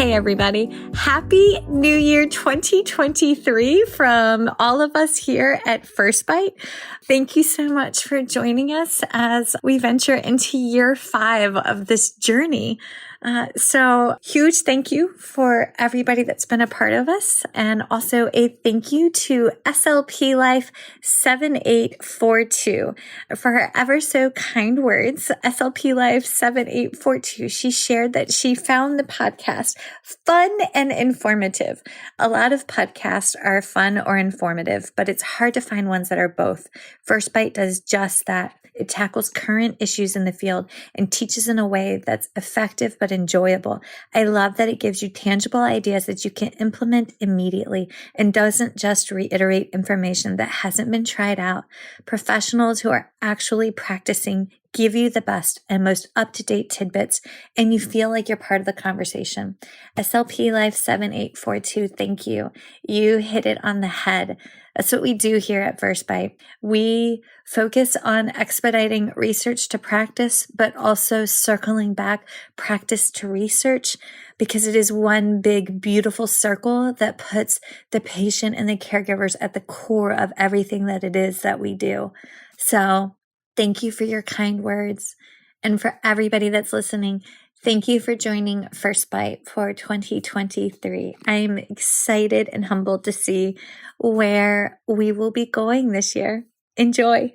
Hey everybody, happy New Year 2023 from all of us here at First Bite. Thank you so much for joining us as we venture into year 5 of this journey. So huge thank you for everybody that's been a part of us, and also a thank you to SLP Life 7842 for her ever so kind words. SLP Life 7842, she shared that she found the podcast fun and informative. A lot of podcasts are fun or informative, but it's hard to find ones that are both. First Bite does just that. It tackles current issues in the field and teaches in a way that's effective but enjoyable. I love that it gives you tangible ideas that you can implement immediately and doesn't just reiterate information that hasn't been tried out. Professionals who are actually practicing give you the best and most up-to-date tidbits, and you feel like you're part of the conversation. SLP Life 7842, thank you. You hit it on the head. That's what we do here at First Bite. We focus on expediting research to practice, but also circling back practice to research, because it is one big, beautiful circle that puts the patient and the caregivers at the core of everything that it is that we do. So thank you for your kind words. And for everybody that's listening, thank you for joining First Bite for 2023. I'm excited and humbled to see where we will be going this year. Enjoy.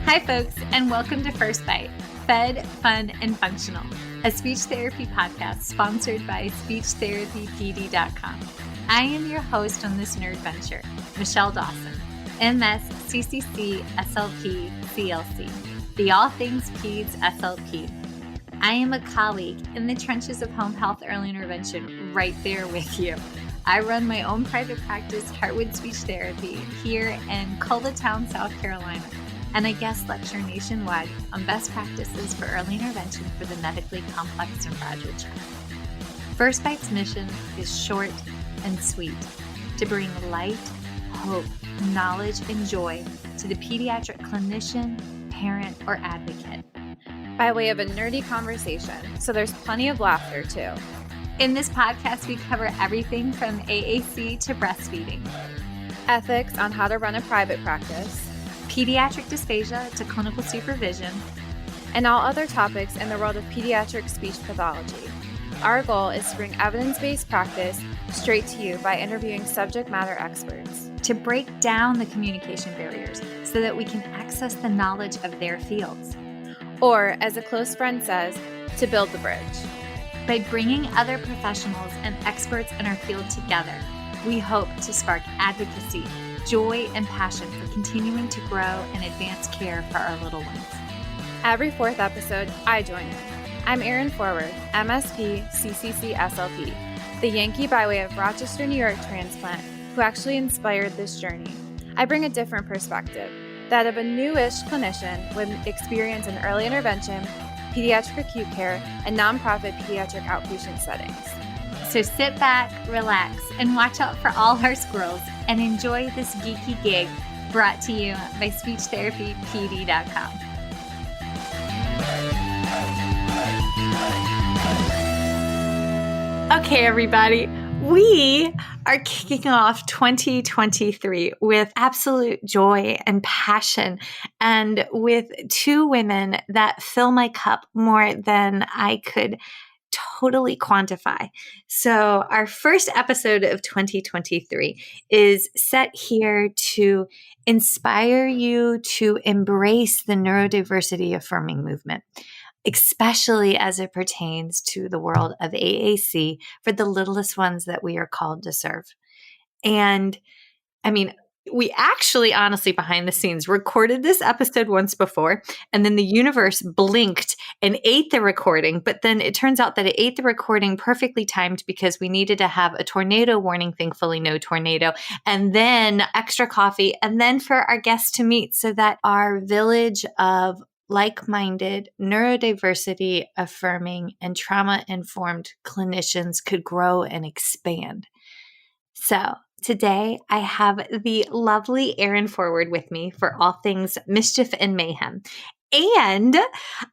Hi, folks, and welcome to First Bite. Fed, Fun, and Functional, a speech therapy podcast sponsored by SpeechTherapyPD.com. I am your host on this nerd venture, Michelle Dawson, MS CCC-SLP CLC, the All Things Peds SLP. I am a colleague in the trenches of home health early intervention right there with you. I run my own private practice, Heartwood Speech Therapy, here in Colvetown, South Carolina, and I guest lecture nationwide on best practices for early intervention for the medically complex and fragile child. First Bite's mission is short and sweet, to bring light, hope, knowledge, and joy to the pediatric clinician, parent, or advocate. By way of a nerdy conversation, so there's plenty of laughter too. In this podcast, we cover everything from AAC to breastfeeding, ethics on how to run a private practice, pediatric dysphagia to clinical supervision, and all other topics in the world of pediatric speech pathology. Our goal is to bring evidence-based practice straight to you by interviewing subject matter experts, to break down the communication barriers so that we can access the knowledge of their fields. Or, as a close friend says, to build the bridge. By bringing other professionals and experts in our field together, we hope to spark advocacy, joy, and passion for continuing to grow and advance care for our little ones. Every 4th episode, I join in. I'm Erin Forward, MSP CCC-SLP, the Yankee by way of Rochester, New York transplant who actually inspired this journey. I bring a different perspective, that of a newish clinician with experience in early intervention, pediatric acute care, and nonprofit pediatric outpatient settings. So sit back, relax, and watch out for all our squirrels and enjoy this geeky gig brought to you by SpeechTherapyPD.com. Okay, everybody, we are kicking off 2023 with absolute joy and passion, and with 2 women that fill my cup more than I could totally quantify. So our first episode of 2023 is set here to inspire you to embrace the neurodiversity affirming movement, especially as it pertains to the world of AAC for the littlest ones that we are called to serve. And I mean, we actually, honestly, behind the scenes, recorded this episode once before, and then the universe blinked and ate the recording. But then it turns out that it ate the recording perfectly timed because we needed to have a tornado warning, thankfully no tornado, and then extra coffee, and then for our guests to meet so that our village of like-minded, neurodiversity affirming, and trauma-informed clinicians could grow and expand. So today I have the lovely Erin Forward with me for all things mischief and mayhem. And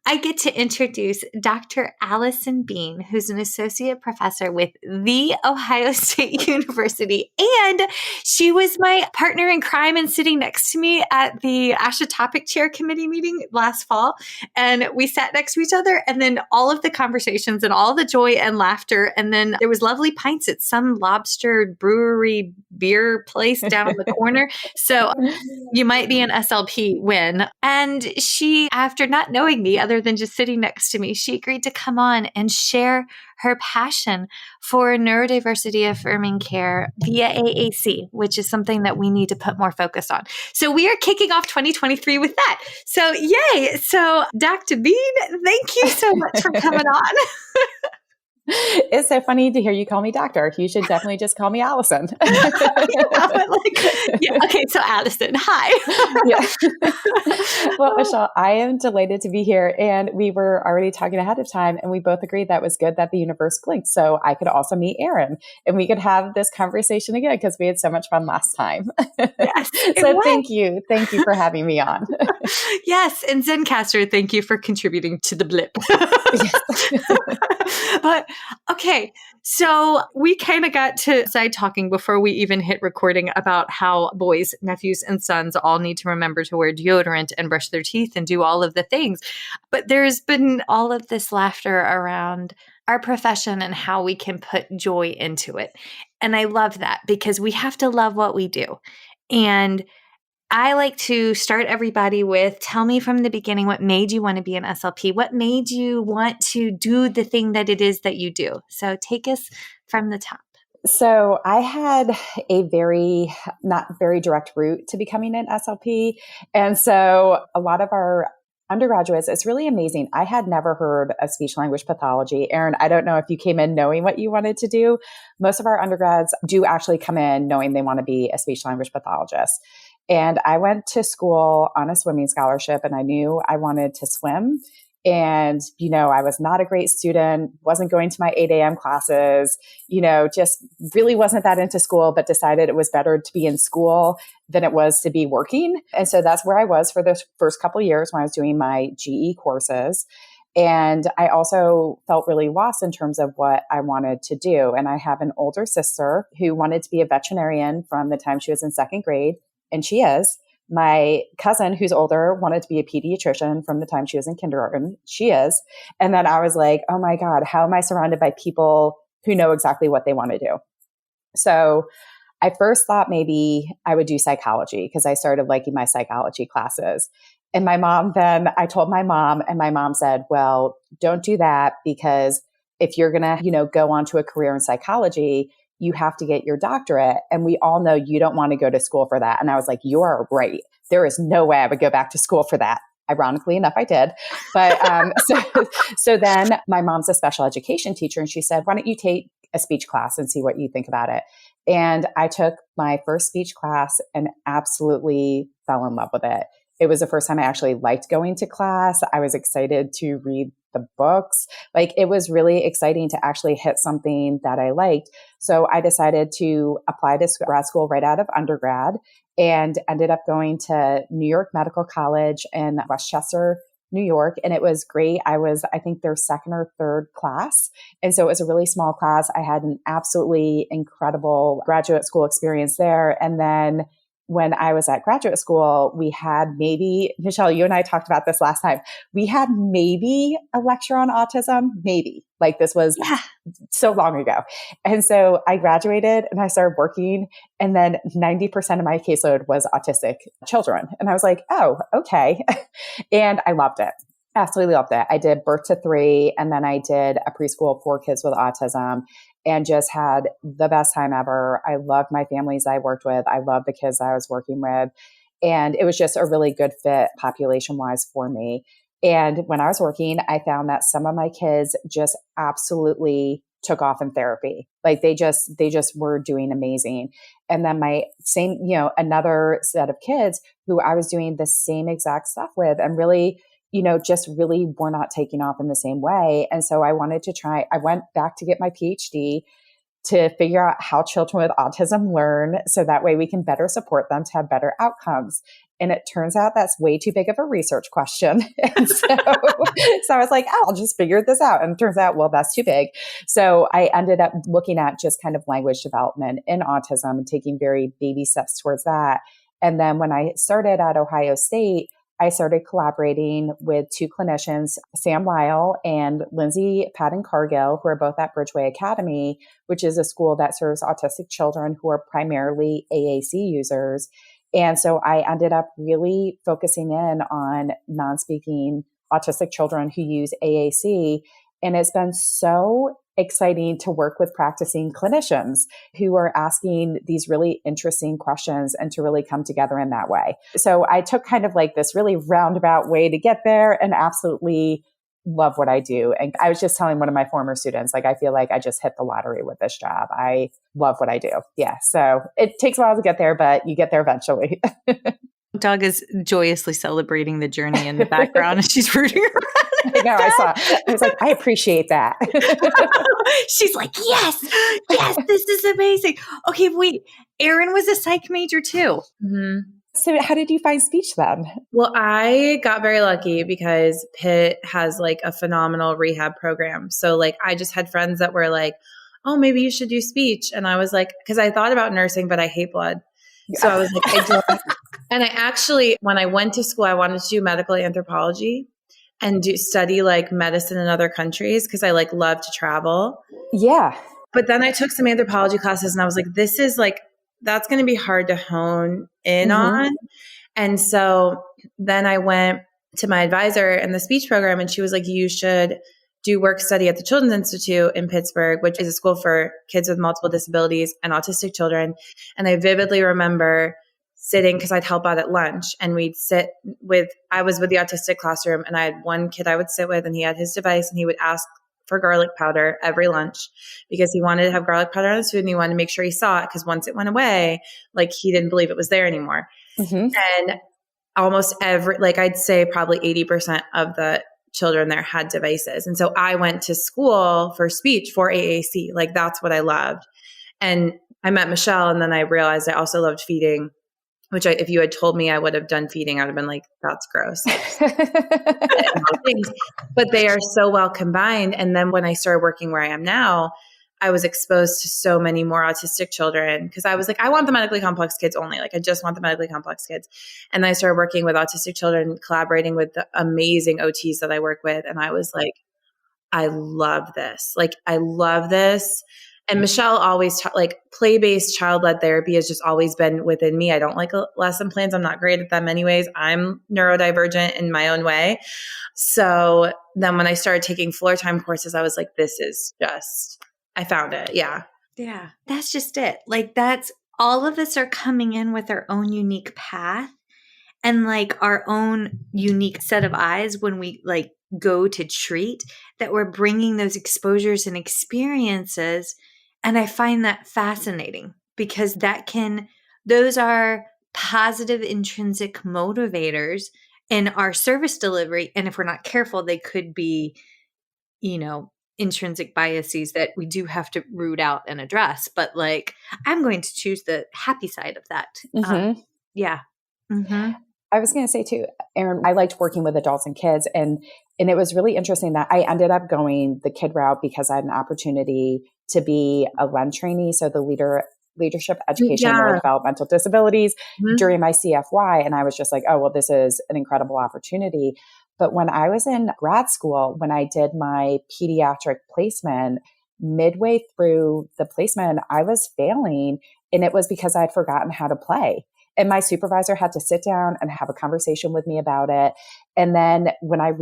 I get to introduce Dr. Allison Bean, who's an associate professor with The Ohio State University. And she was my partner in crime and sitting next to me at the ASHA Topic Chair Committee meeting last fall. And we sat next to each other, and then all of the conversations and all the joy and laughter. And then there was lovely pints at some lobster brewery beer place down the corner. So you might be an SLP win. And she, after not knowing me other than just sitting next to me, she agreed to come on and share her passion for neurodiversity affirming care via AAC, which is something that we need to put more focus on. So we are kicking off 2023 with that. So yay. So Dr. Bean, thank you so much for coming on. It's so funny to hear you call me doctor. You should definitely just call me Allison. Okay, so Allison, hi. Well, Michelle, I am delighted to be here. And we were already talking ahead of time, and we both agreed that was good that the universe blinked. So I could also meet Erin, and we could have this conversation again because we had so much fun last time. Yes, so thank you. Thank you for having me on. Yes. And Zencaster, thank you for contributing to the blip. But okay, so we kind of got to side talking before we even hit recording about how boys, nephews, and sons all need to remember to wear deodorant and brush their teeth and do all of the things. But there's been all of this laughter around our profession and how we can put joy into it. And I love that because we have to love what we do. And I like to start everybody with, tell me from the beginning what made you want to be an SLP? What made you want to do the thing that it is that you do? So take us from the top. So I had a not very direct route to becoming an SLP. And so a lot of our undergraduates, it's really amazing. I had never heard of speech language pathology. Erin, I don't know if you came in knowing what you wanted to do. Most of our undergrads do actually come in knowing they want to be a speech language pathologist. And I went to school on a swimming scholarship, and I knew I wanted to swim. And, I was not a great student, wasn't going to my 8 a.m. classes, just really wasn't that into school, but decided it was better to be in school than it was to be working. And so that's where I was for the first couple of years when I was doing my GE courses. And I also felt really lost in terms of what I wanted to do. And I have an older sister who wanted to be a veterinarian from the time she was in second grade. And she is. My cousin, who's older, wanted to be a pediatrician from the time she was in kindergarten. She is. And then I was like, oh my God, how am I surrounded by people who know exactly what they want to do? So I first thought maybe I would do psychology because I started liking my psychology classes. And I told my mom, and my mom said, well, don't do that because if you're going to, go on to a career in psychology, you have to get your doctorate. And we all know you don't want to go to school for that. And I was like, you are right. There is no way I would go back to school for that. Ironically enough, I did. But so then my mom's a special education teacher. And she said, why don't you take a speech class and see what you think about it? And I took my first speech class and absolutely fell in love with it. It was the first time I actually liked going to class. I was excited to read the books. It was really exciting to actually hit something that I liked. So I decided to apply to grad school right out of undergrad and ended up going to New York Medical College in Westchester, New York. And it was great. I was, I think, their second or third class. And so it was a really small class. I had an absolutely incredible graduate school experience there. And then when I was at graduate school, we had Michelle, you and I talked about this last time. We had maybe a lecture on autism, maybe. This was so long ago. And so I graduated and I started working, and then 90% of my caseload was autistic children. And I was like, oh, okay. And I loved it. Absolutely loved it. I did birth to 3, and then I did a preschool for kids with autism, and just had the best time ever. I loved my families I worked with. I loved the kids I was working with. And it was just a really good fit population-wise for me. And when I was working, I found that some of my kids just absolutely took off in therapy. They just were doing amazing. And then another set of kids who I was doing the same exact stuff with, and really, just really were not taking off in the same way. And so I went back to get my Ph.D., to figure out how children with autism learn so that way we can better support them to have better outcomes. And it turns out that's way too big of a research question. And so I was like, oh, I'll just figure this out. And it turns out, well, that's too big. So I ended up looking at just kind of language development in autism and taking very baby steps towards that. And then when I started at Ohio State, I started collaborating with two clinicians, Sam Lyle and Lindsay Patton-Cargill, who are both at Bridgeway Academy, which is a school that serves autistic children who are primarily AAC users. And so I ended up really focusing in on non-speaking autistic children who use AAC. And it's been so exciting to work with practicing clinicians who are asking these really interesting questions and to really come together in that way. So I took kind of like this really roundabout way to get there and absolutely love what I do. And I was just telling one of my former students, like, I feel like I just hit the lottery with this job. I love what I do. Yeah. So it takes a while to get there, but you get there eventually. Dog is joyously celebrating the journey in the background and she's rooting around. I know, I saw. I was like, I appreciate that. She's like, yes, this is amazing. Okay, wait. Erin was a psych major too. Mm-hmm. So how did you find speech then? Well, I got very lucky because Pitt has like a phenomenal rehab program. So like I just had friends that were like, oh, maybe you should do speech. And I was like, because I thought about nursing, but I hate blood. So I was like, I don't. And I actually, when I went to school, I wanted to do medical anthropology and study like medicine in other countries because I like love to travel. Yeah. But then I took some anthropology classes and I was like, this is like, that's going to be hard to hone in on. And so then I went to my advisor in the speech program and she was like, you should do work study at the Children's Institute in Pittsburgh, which is a school for kids with multiple disabilities and autistic children. And I vividly remember sitting, because I'd help out at lunch and we'd sit with, I was with the autistic classroom and I had one kid I would sit with and he had his device and he would ask for garlic powder every lunch because he wanted to have garlic powder on his food and he wanted to make sure he saw it because once it went away, like he didn't believe it was there anymore. And almost every, like I'd say probably 80% of the children there had devices. And so I went to school for speech for AAC. Like that's what I loved. And I met Michelle and then I realized I also loved feeding, which if you had told me I would have done feeding, I would have been like, that's gross. But they are so well combined. And then when I started working where I am now, I was exposed to so many more autistic children because I was like, I want the medically complex kids only. Like I just want the medically complex kids. And I started working with autistic children, collaborating with the amazing OTs that I work with. And I was like, I love this. Like, I love this. And Michelle always like play-based child-led therapy has just always been within me. I don't like lesson plans. I'm not great at them anyways. I'm neurodivergent in my own way. So then when I started taking floor time courses, I was like, this is just, I found it. Yeah. Yeah. That's just it. Like that's, all of us are coming in with our own unique path and like our own unique set of eyes when we like go to treat, that we're bringing those exposures and experiences. And I find that fascinating because those are positive intrinsic motivators in our service delivery. And if we're not careful, they could be, intrinsic biases that we do have to root out and address. But like, I'm going to choose the happy side of that. Yeah. Mm-hmm. I was going to say too, Erin, I liked working with adults and kids. And it was really interesting that I ended up going the kid route because I had an opportunity to be a LEN trainee. So the leadership education and neurodevelopmental disabilities during my CFY. And I was just like, oh, well, this is an incredible opportunity. But when I was in grad school, when I did my pediatric placement, midway through the placement, I was failing. And it was because I'd forgotten how to play. And my supervisor had to sit down and have a conversation with me about it. And then when I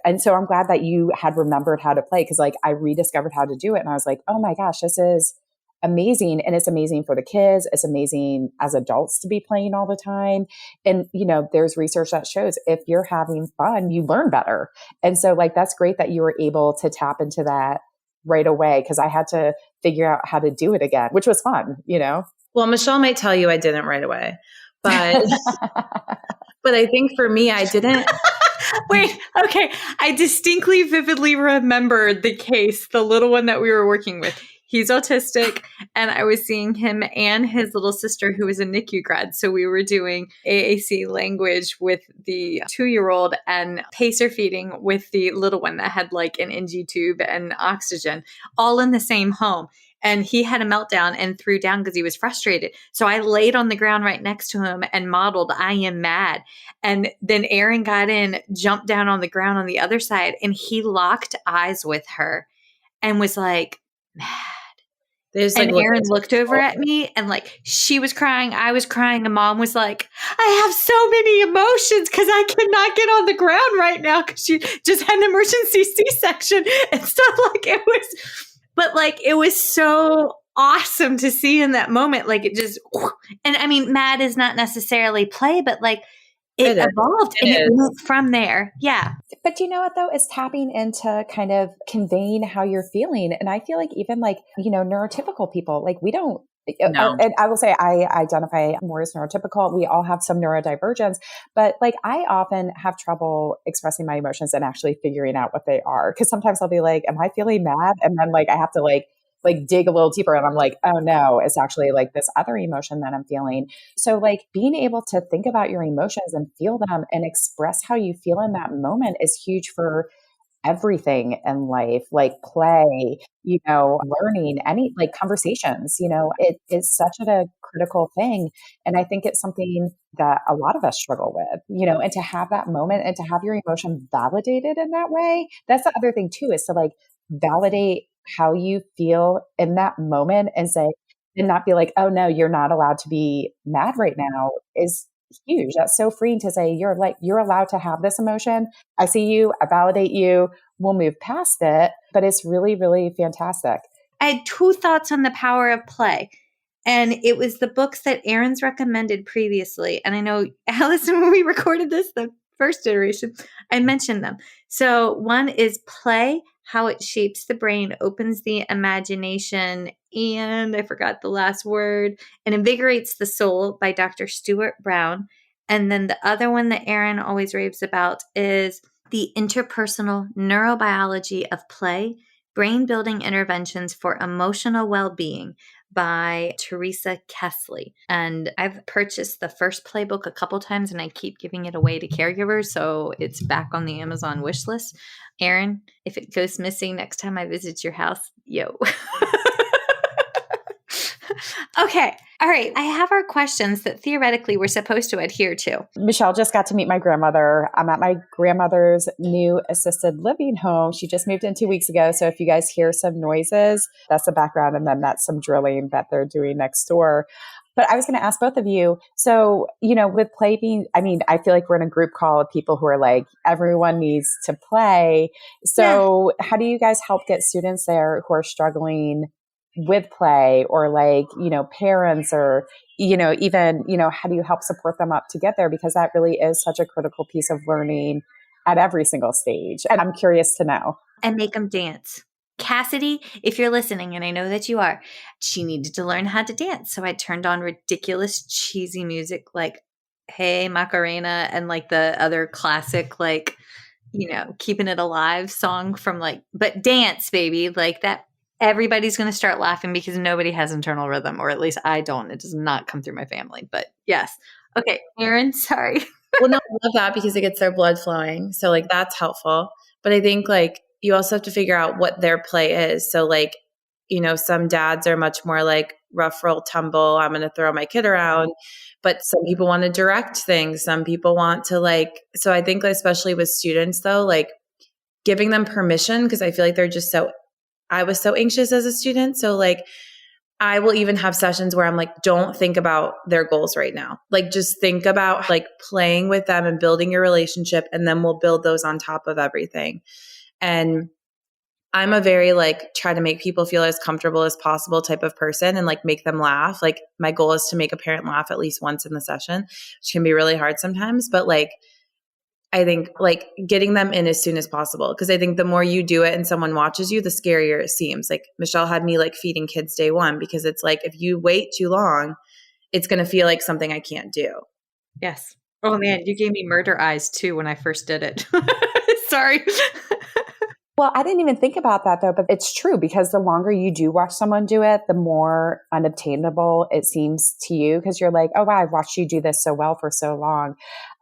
and so I'm glad that you had remembered how to play because like I rediscovered how to do it. And I was like, oh my gosh, this is amazing. And it's amazing for the kids. It's amazing as adults to be playing all the time. And, there's research that shows if you're having fun, you learn better. And so like, that's great that you were able to tap into that right away because I had to figure out how to do it again, which was fun, Well, Michelle might tell you I didn't right away. But I think for me, I didn't. Wait, okay. I distinctly, vividly remember the case, the little one that we were working with. He's autistic, and I was seeing him and his little sister who was a NICU grad. So we were doing AAC language with the 2-year-old and pacer feeding with the little one that had like an NG tube and oxygen, all in the same home. And he had a meltdown and threw down because he was frustrated. So I laid on the ground right next to him and modeled, I am mad. And then Aaron got in, jumped down on the ground on the other side, and he locked eyes with her and was like, mad. And Aaron looked over at me and like she was crying, I was crying, and Mom was like, I have so many emotions because I cannot get on the ground right now because she just had an emergency C-section and stuff. Like it was so awesome to see in that moment. Like it just, and I mean, mad is not necessarily play, but like it evolved and it went from there. Yeah. But you know what though? It's tapping into kind of conveying how you're feeling. And I feel like even like, neurotypical people, like we don't, no. And I will say I identify more as neurotypical. We all have some neurodivergence, but like I often have trouble expressing my emotions and actually figuring out what they are. Cause sometimes I'll be like, am I feeling mad? And then like I have to like dig a little deeper and I'm like, oh no, it's actually like this other emotion that I'm feeling. So like being able to think about your emotions and feel them and express how you feel in that moment is huge for everything in life, like play, learning, any like conversations, it is such a critical thing. And I think it's something that a lot of us struggle with, and to have that moment and to have your emotion validated in that way. That's the other thing too, is to like validate how you feel in that moment and not be like, oh no, you're not allowed to be mad right now is huge. That's so freeing to say, you're allowed to have this emotion. I see you, I validate you, we'll move past it. But it's really, really fantastic. I had 2 thoughts on the power of play. And it was the books that Aaron's recommended previously. And I know, Allison, when we recorded this, the first iteration, I mentioned them. So one is Play, How It Shapes the Brain, Opens the Imagination, and I forgot the last word, and Invigorates the Soul by Dr. Stuart Brown. And then the other one that Aaron always raves about is The Interpersonal Neurobiology of Play, Brain Building Interventions for Emotional Well-Being by Teresa Kessley. And I've purchased the first playbook a couple times and I keep giving it away to caregivers. So it's back on the Amazon wish list. Aaron, if it goes missing next time I visit your house, yo. Okay. All right. I have our questions that theoretically we're supposed to adhere to. Michelle just got to meet my grandmother. I'm at my grandmother's new assisted living home. She just moved in 2 weeks ago. So if you guys hear some noises, that's the background. And then that's some drilling that they're doing next door. But I was going to ask both of you. So, with play being, I feel like we're in a group call of people who are like, everyone needs to play. So How do you guys help get students there who are struggling with play, or like, parents, or, even, how do you help support them up to get there? Because that really is such a critical piece of learning at every single stage. And I'm curious to know. And make them dance. Cassidy, if you're listening, and I know that you are, she needed to learn how to dance. So I turned on ridiculous, cheesy music like Hey Macarena and like the other classic, like, Keeping It Alive song from but dance, baby, like that. Everybody's going to start laughing because nobody has internal rhythm, or at least I don't. It does not come through my family, but yes. Okay. Aaron, sorry. Well, no, I love that because it gets their blood flowing. So like that's helpful. But I think like you also have to figure out what their play is. So like, some dads are much more like rough, roll, tumble. I'm going to throw my kid around. But some people want to direct things. Some people want to so I think especially with students though, like giving them permission, because I feel like they're just I was so anxious as a student. So like, I will even have sessions where I'm like, don't think about their goals right now. Like, just think about like playing with them and building your relationship. And then we'll build those on top of everything. And I'm a very try to make people feel as comfortable as possible type of person and make them laugh. Like my goal is to make a parent laugh at least once in the session, which can be really hard sometimes. But I think getting them in as soon as possible. Cause I think the more you do it and someone watches you, the scarier it seems. Like Michelle had me feeding kids day one, because it's if you wait too long, it's going to feel like something I can't do. Yes. Oh man, you gave me murder eyes too when I first did it. Sorry. Well, I didn't even think about that though, but it's true because the longer you do watch someone do it, the more unobtainable it seems to you because you're like, oh, wow, I've watched you do this so well for so long.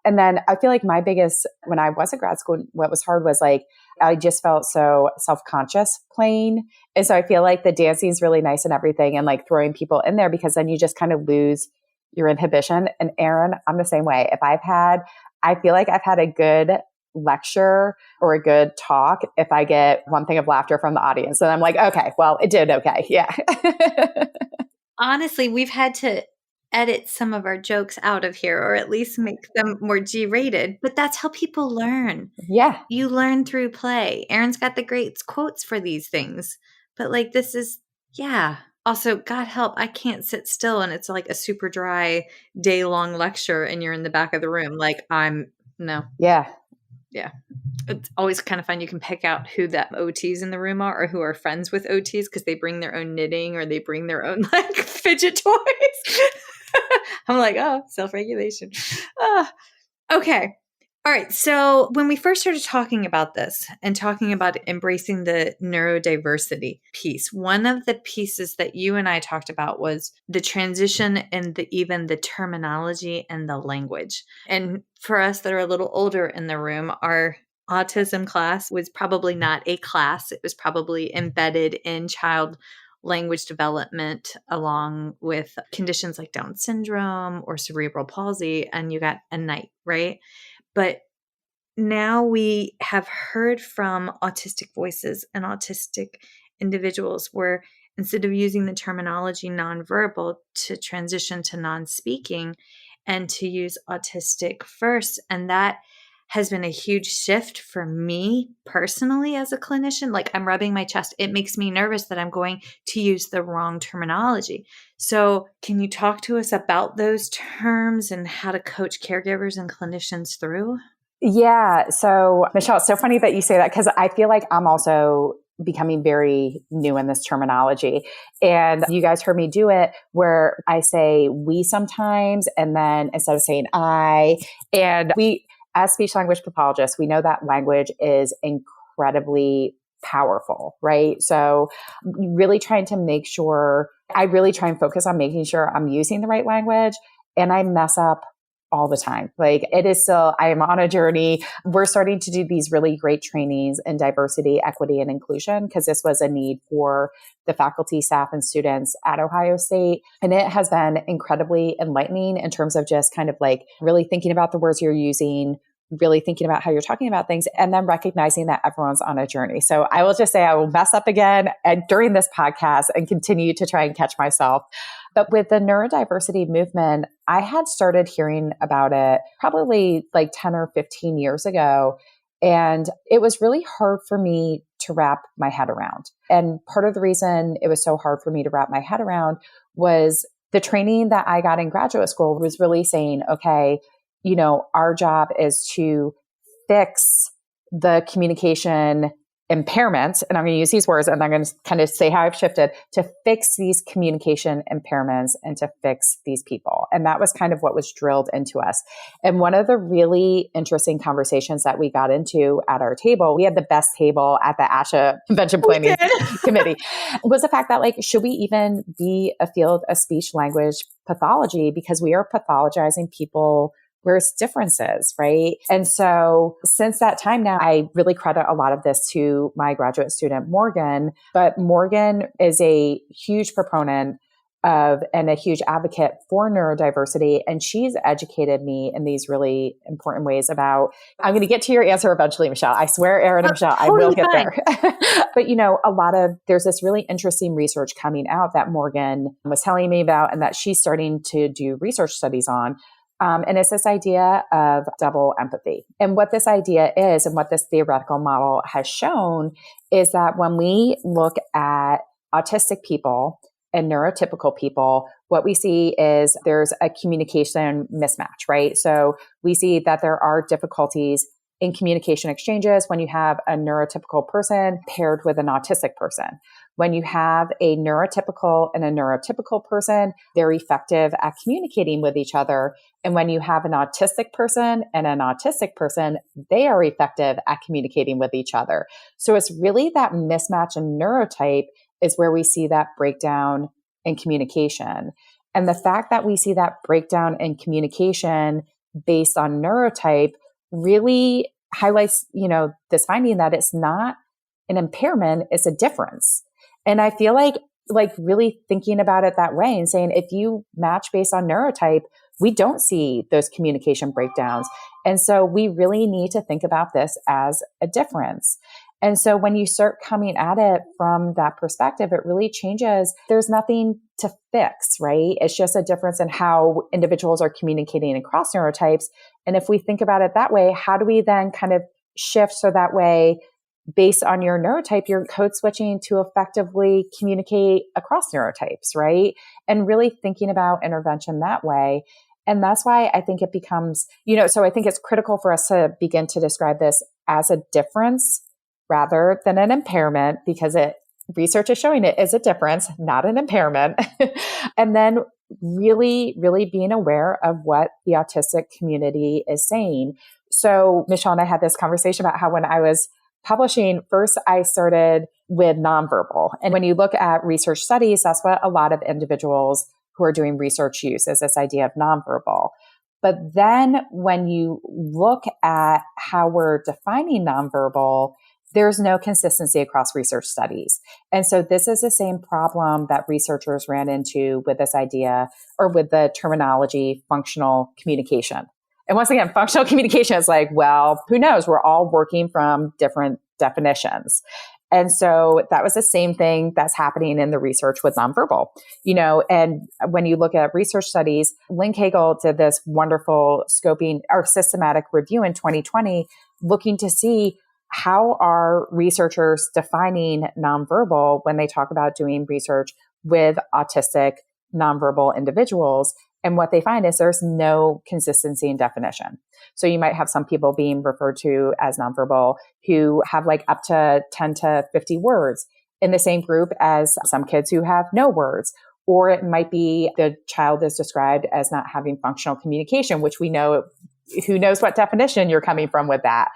And then I feel like my biggest, when I was in grad school, what was hard was like, I just felt so self-conscious playing. And so I feel like the dancing is really nice and everything and like throwing people in there because then you just kind of lose your inhibition. And Erin, I'm the same way. I feel like I've had a good lecture or a good talk if I get one thing of laughter from the audience. And I'm like, okay, well, it did okay. Yeah. Honestly, we've had to edit some of our jokes out of here or at least make them more G-rated, but that's how people learn. Yeah. You learn through play. Erin's got the great quotes for these things, but like this is, yeah. Also, God help, I can't sit still and it's like a super dry day-long lecture and you're in the back of the room. Like no. Yeah. Yeah. It's always kind of fun. You can pick out who the OTs in the room are or who are friends with OTs because they bring their own knitting or they bring their own like fidget toys. I'm like, oh, self-regulation. Okay. All right. So when we first started talking about this and talking about embracing the neurodiversity piece, one of the pieces that you and I talked about was the transition and even the terminology and the language. And for us that are a little older in the room, our autism class was probably not a class. It was probably embedded in child language development along with conditions like Down syndrome or cerebral palsy, and you got a night, right? But now we have heard from autistic voices and autistic individuals where instead of using the terminology nonverbal to transition to non-speaking and to use autistic first. And that has been a huge shift for me personally as a clinician. Like I'm rubbing my chest. It makes me nervous that I'm going to use the wrong terminology. So can you talk to us about those terms and how to coach caregivers and clinicians through? Yeah. So Michelle, it's so funny that you say that because I feel like I'm also becoming very new in this terminology. And you guys heard me do it where I say we sometimes, and then instead of saying I, and we, as speech language pathologists, we know that language is incredibly powerful, right? So really trying to make sure, I really try and focus on making sure I'm using the right language, and I mess up all the time. Like it is still, I am on a journey. We're starting to do these really great trainings in diversity, equity, and inclusion because this was a need for the faculty, staff, and students at Ohio State. And it has been incredibly enlightening in terms of just kind of like really thinking about the words you're using, really thinking about how you're talking about things, and then recognizing that everyone's on a journey. So I will just say I will mess up again during this podcast and continue to try and catch myself. But with the neurodiversity movement, I had started hearing about it probably like 10 or 15 years ago. And it was really hard for me to wrap my head around. And part of the reason it was so hard for me to wrap my head around was the training that I got in graduate school was really saying, okay, you know, our job is to fix the communication impairments. And I'm going to use these words and I'm going to kind of say how I've shifted to fix these communication impairments and to fix these people. And that was kind of what was drilled into us. And one of the really interesting conversations that we got into at our table, we had the best table at the ASHA Convention Planning Committee, was the fact that like, should we even be a field of speech language pathology? Because we are pathologizing people where's differences, right? And so since that time now, I really credit a lot of this to my graduate student, Morgan. But Morgan is a huge proponent of and a huge advocate for neurodiversity. And she's educated me in these really important ways about, I'm going to get to your answer eventually, Michelle. I swear, Erin and Michelle, totally I will get there. But, you know, there's this really interesting research coming out that Morgan was telling me about and that she's starting to do research studies on. And it's this idea of double empathy. And what this idea is and what this theoretical model has shown is that when we look at autistic people and neurotypical people, what we see is there's a communication mismatch, right? So we see that there are difficulties in communication exchanges when you have a neurotypical person paired with an autistic person. when you have a neurotypical and a neurotypical person, they're effective at communicating with each other. And when you have an autistic person and an autistic person, they are effective at communicating with each other. So it's really that mismatch in neurotype is where we see that breakdown in communication. And the fact that we see that breakdown in communication based on neurotype really highlights, this finding that it's not an impairment, it's a difference. And I feel like really thinking about it that way and saying, if you match based on neurotype, we don't see those communication breakdowns. And so we really need to think about this as a difference. And so when you start coming at it from that perspective, it really changes. There's nothing to fix, right? It's just a difference in how individuals are communicating across neurotypes. And if we think about it that way, how do we then kind of shift so that way, based on your neurotype, you're code switching to effectively communicate across neurotypes, right? And really thinking about intervention that way. And that's why I think it becomes, so I think it's critical for us to begin to describe this as a difference rather than an impairment, because research is showing it is a difference, not an impairment. And then really, really being aware of what the autistic community is saying. So Michelle and I had this conversation about how when I was publishing, first I started with nonverbal. And when you look at research studies, that's what a lot of individuals who are doing research use, is this idea of nonverbal. But then when you look at how we're defining nonverbal, there's no consistency across research studies. And so this is the same problem that researchers ran into with this idea, or with the terminology functional communication. And once again, functional communication is like, well, who knows? We're all working from different definitions. And so that was the same thing that's happening in the research with nonverbal, and when you look at research studies, Lynn Cagle did this wonderful scoping or systematic review in 2020, looking to see how are researchers defining nonverbal when they talk about doing research with autistic nonverbal individuals. And what they find is there's no consistency in definition. So you might have some people being referred to as nonverbal who have up to 10 to 50 words in the same group as some kids who have no words. Or it might be the child is described as not having functional communication, which we know, who knows what definition you're coming from with that.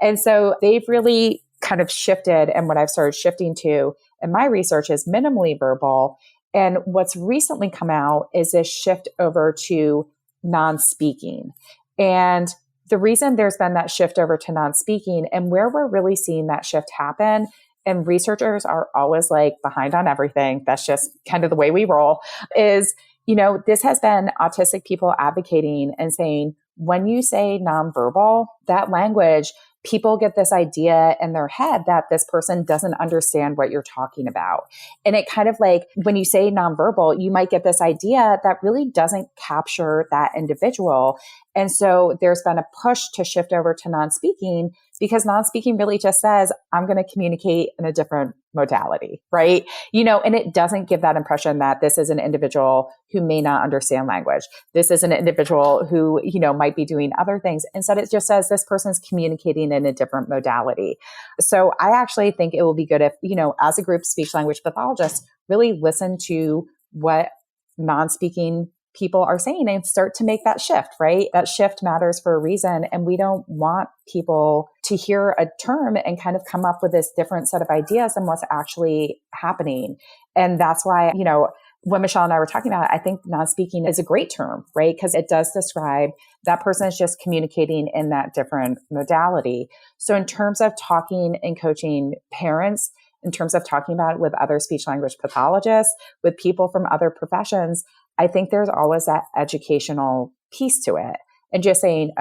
And so they've really kind of shifted. And what I've started shifting to in my research is minimally verbal. And what's recently come out is this shift over to non-speaking. And the reason there's been that shift over to non-speaking, and where we're really seeing that shift happen, and researchers are always behind on everything, that's just kind of the way we roll, is, this has been autistic people advocating and saying, when you say nonverbal, that language, people get this idea in their head that this person doesn't understand what you're talking about. And it kind of when you say nonverbal, you might get this idea that really doesn't capture that individual. And so there's been a push to shift over to non-speaking, because non-speaking really just says, I'm going to communicate in a different modality, right? And it doesn't give that impression that this is an individual who may not understand language. This is an individual who, might be doing other things. Instead, it just says this person's communicating in a different modality. So I actually think it will be good if, as a group, speech language pathologists really listen to what non-speaking people are saying and start to make that shift, right? That shift matters for a reason. And we don't want people to hear a term and kind of come up with this different set of ideas than what's actually happening. And that's why, when Michelle and I were talking about it, I think non-speaking is a great term, right? Because it does describe that person is just communicating in that different modality. So in terms of talking and coaching parents, in terms of talking about it with other speech language pathologists, with people from other professions, I think there's always that educational piece to it. And just saying,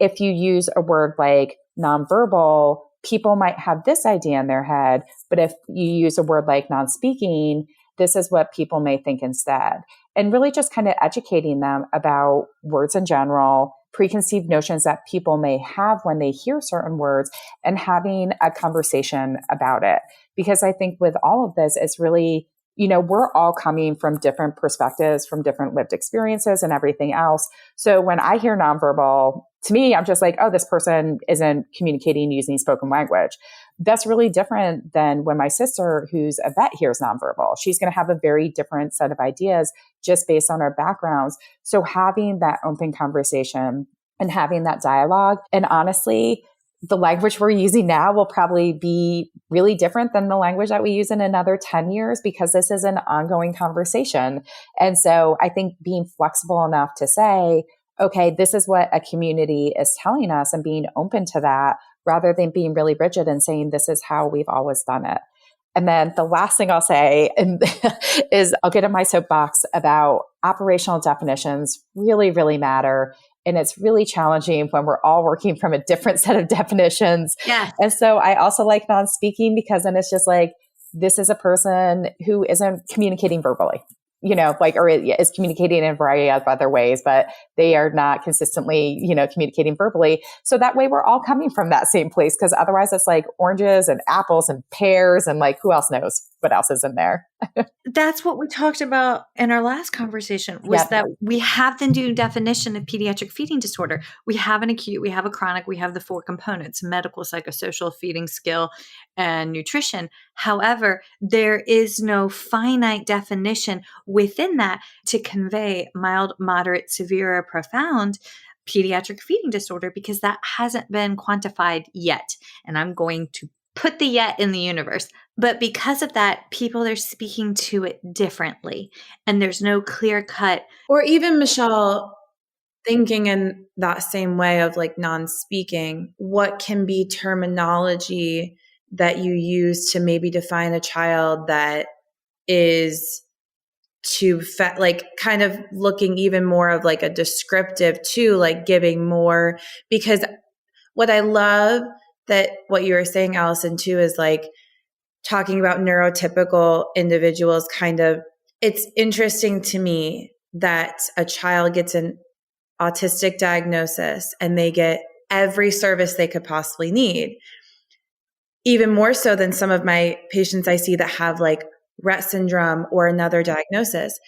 if you use a word like nonverbal, people might have this idea in their head. But if you use a word like non-speaking, this is what people may think instead. And really just kind of educating them about words in general, preconceived notions that people may have when they hear certain words, and having a conversation about it. Because I think with all of this, it's really, we're all coming from different perspectives, from different lived experiences and everything else. So when I hear nonverbal, to me, I'm just like, oh, this person isn't communicating using spoken language. That's really different than when my sister, who's a vet, hears nonverbal. She's going to have a very different set of ideas just based on our backgrounds. So having that open conversation and having that dialogue, and honestly, the language we're using now will probably be really different than the language that we use in another 10 years because this is an ongoing conversation. And so I think being flexible enough to say, okay, this is what a community is telling us and being open to that rather than being really rigid and saying this is how we've always done it. And then the last thing I'll say is I'll get in my soapbox about operational definitions really, really matter. And it's really challenging when we're all working from a different set of definitions. Yeah. And so I also like non-speaking because then it's just like, this is a person who isn't communicating verbally, or is communicating in a variety of other ways, but they are not consistently, communicating verbally. So that way we're all coming from that same place because otherwise it's like oranges and apples and pears and like, who else knows what else is in there? That's what we talked about in our last conversation was that we have the new definition of pediatric feeding disorder. We have an acute, we have a chronic, we have the 4 components: medical, psychosocial, feeding skill, and nutrition. However, there is no finite definition within that to convey mild, moderate, severe, or profound pediatric feeding disorder because that hasn't been quantified yet. And I'm going to put the yet in the universe. But because of that, people are speaking to it differently. And there's no clear cut. Or even, Michelle, thinking in that same way of like non-speaking, what can be terminology that you use to maybe define a child that is like kind of looking even more of like a descriptive too, like giving more, because what I love that what you were saying, Allison, too, is like talking about neurotypical individuals it's interesting to me that a child gets an autistic diagnosis and they get every service they could possibly need. Even more so than some of my patients I see that have like Rett syndrome or another diagnosis.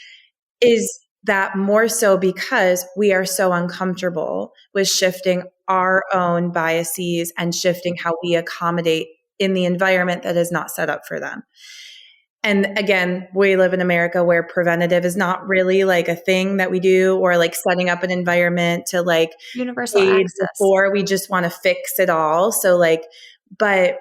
Is that more so because we are so uncomfortable with shifting our own biases and shifting how we accommodate in the environment that is not set up for them. And again, we live in America where preventative is not really like a thing that we do, or like setting up an environment to like universal access before we just want to fix it all. So like, but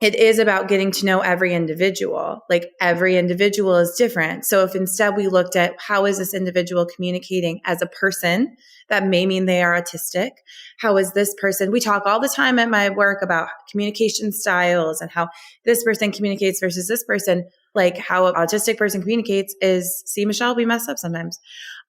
it is about getting to know every individual. Like every individual is different. So if instead we looked at how is this individual communicating as a person, that may mean they are autistic. How is this person? We talk all the time at my work about communication styles and how this person communicates versus this person. Like how an autistic person communicates is, see, Michelle, we mess up sometimes.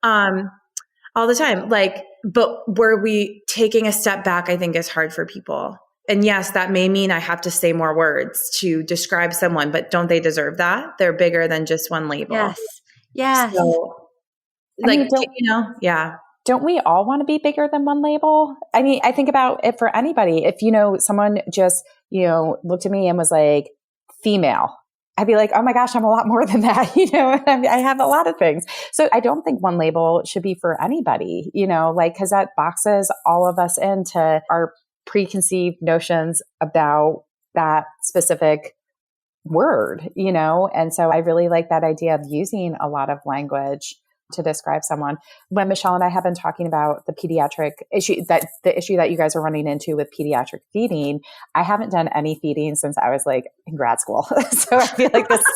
All the time. Like, but were we taking a step back, I think is hard for people. And yes, that may mean I have to say more words to describe someone, but don't they deserve that? They're bigger than just one label. Yes. Yes. So, like, yeah. Don't we all want to be bigger than one label? I mean, I think about it for anybody. If, someone just, looked at me and was like, female, I'd be like, oh my gosh, I'm a lot more than that. I have a lot of things. So I don't think one label should be for anybody, because that boxes all of us into our preconceived notions about that specific word, And so I really like that idea of using a lot of language to describe someone. When Michelle and I have been talking about the pediatric issue, the issue that you guys are running into with pediatric feeding, I haven't done any feeding since I was like in grad school. So I feel like this is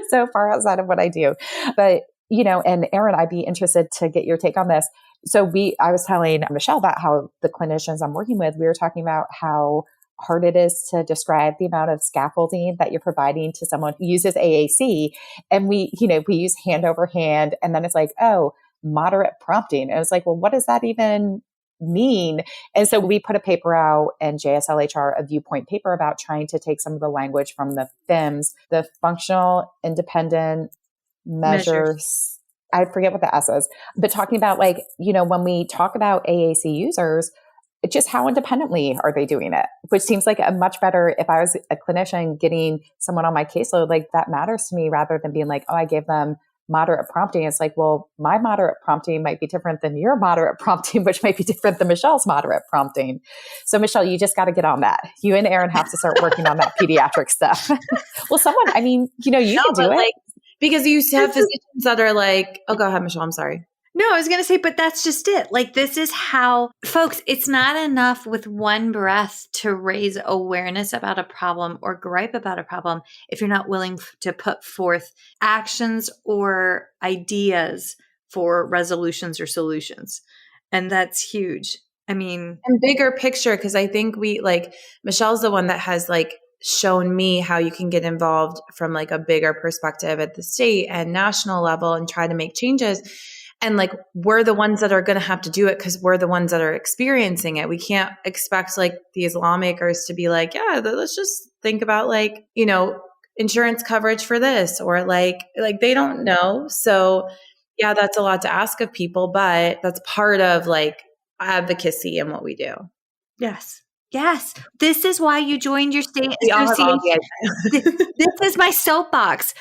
so far outside of what I do. But, and Erin, I'd be interested to get your take on this. So I was telling Michelle about how the clinicians I'm working with, we were talking about how hard it is to describe the amount of scaffolding that you're providing to someone who uses AAC. And we use hand over hand. And then it's like, oh, moderate prompting. And it's like, well, what does that even mean? And so we put a paper out in JSLHR, a viewpoint paper about trying to take some of the language from the FIMS, the functional independent measures. I forget what the S is, but talking about like, when we talk about AAC users, just how independently are they doing it? Which seems like a much better, if I was a clinician getting someone on my caseload, like that matters to me rather than being like, oh, I gave them moderate prompting. It's like, well, my moderate prompting might be different than your moderate prompting, which might be different than Michelle's moderate prompting. So Michelle, you just got to get on that. You and Erin have to start working on that pediatric stuff. Well, someone, I mean, you can do it. Like, because you have physicians that are like, oh, go ahead, Michelle. I'm sorry. No, I was going to say, but that's just it. Like, this is how, folks, it's not enough with one breath to raise awareness about a problem or gripe about a problem if you're not willing to put forth actions or ideas for resolutions or solutions. And that's huge. I mean, and bigger picture, because I think Michelle's the one that has shown me how you can get involved from a bigger perspective at the state and national level and try to make changes. And we're the ones that are going to have to do it because we're the ones that are experiencing it. We can't expect these lawmakers to be yeah, let's just think about insurance coverage for this or they don't know. So yeah, that's a lot to ask of people, but that's part of advocacy and what we do. Yes. Yes. This is why you joined your state association. This is my soapbox.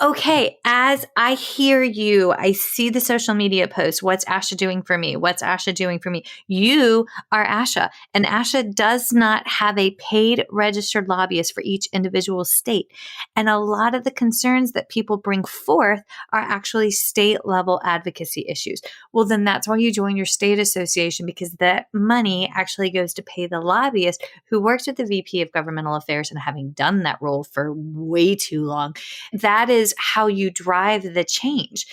Okay, as I hear you, I see the social media posts. What's ASHA doing for me? What's ASHA doing for me? You are ASHA, and ASHA does not have a paid registered lobbyist for each individual state. And a lot of the concerns that people bring forth are actually state level advocacy issues. Well, then that's why you join your state association, because that money actually goes to pay the lobbyist who works with the VP of Governmental Affairs, and having done that role for way too long, that is how you drive the change.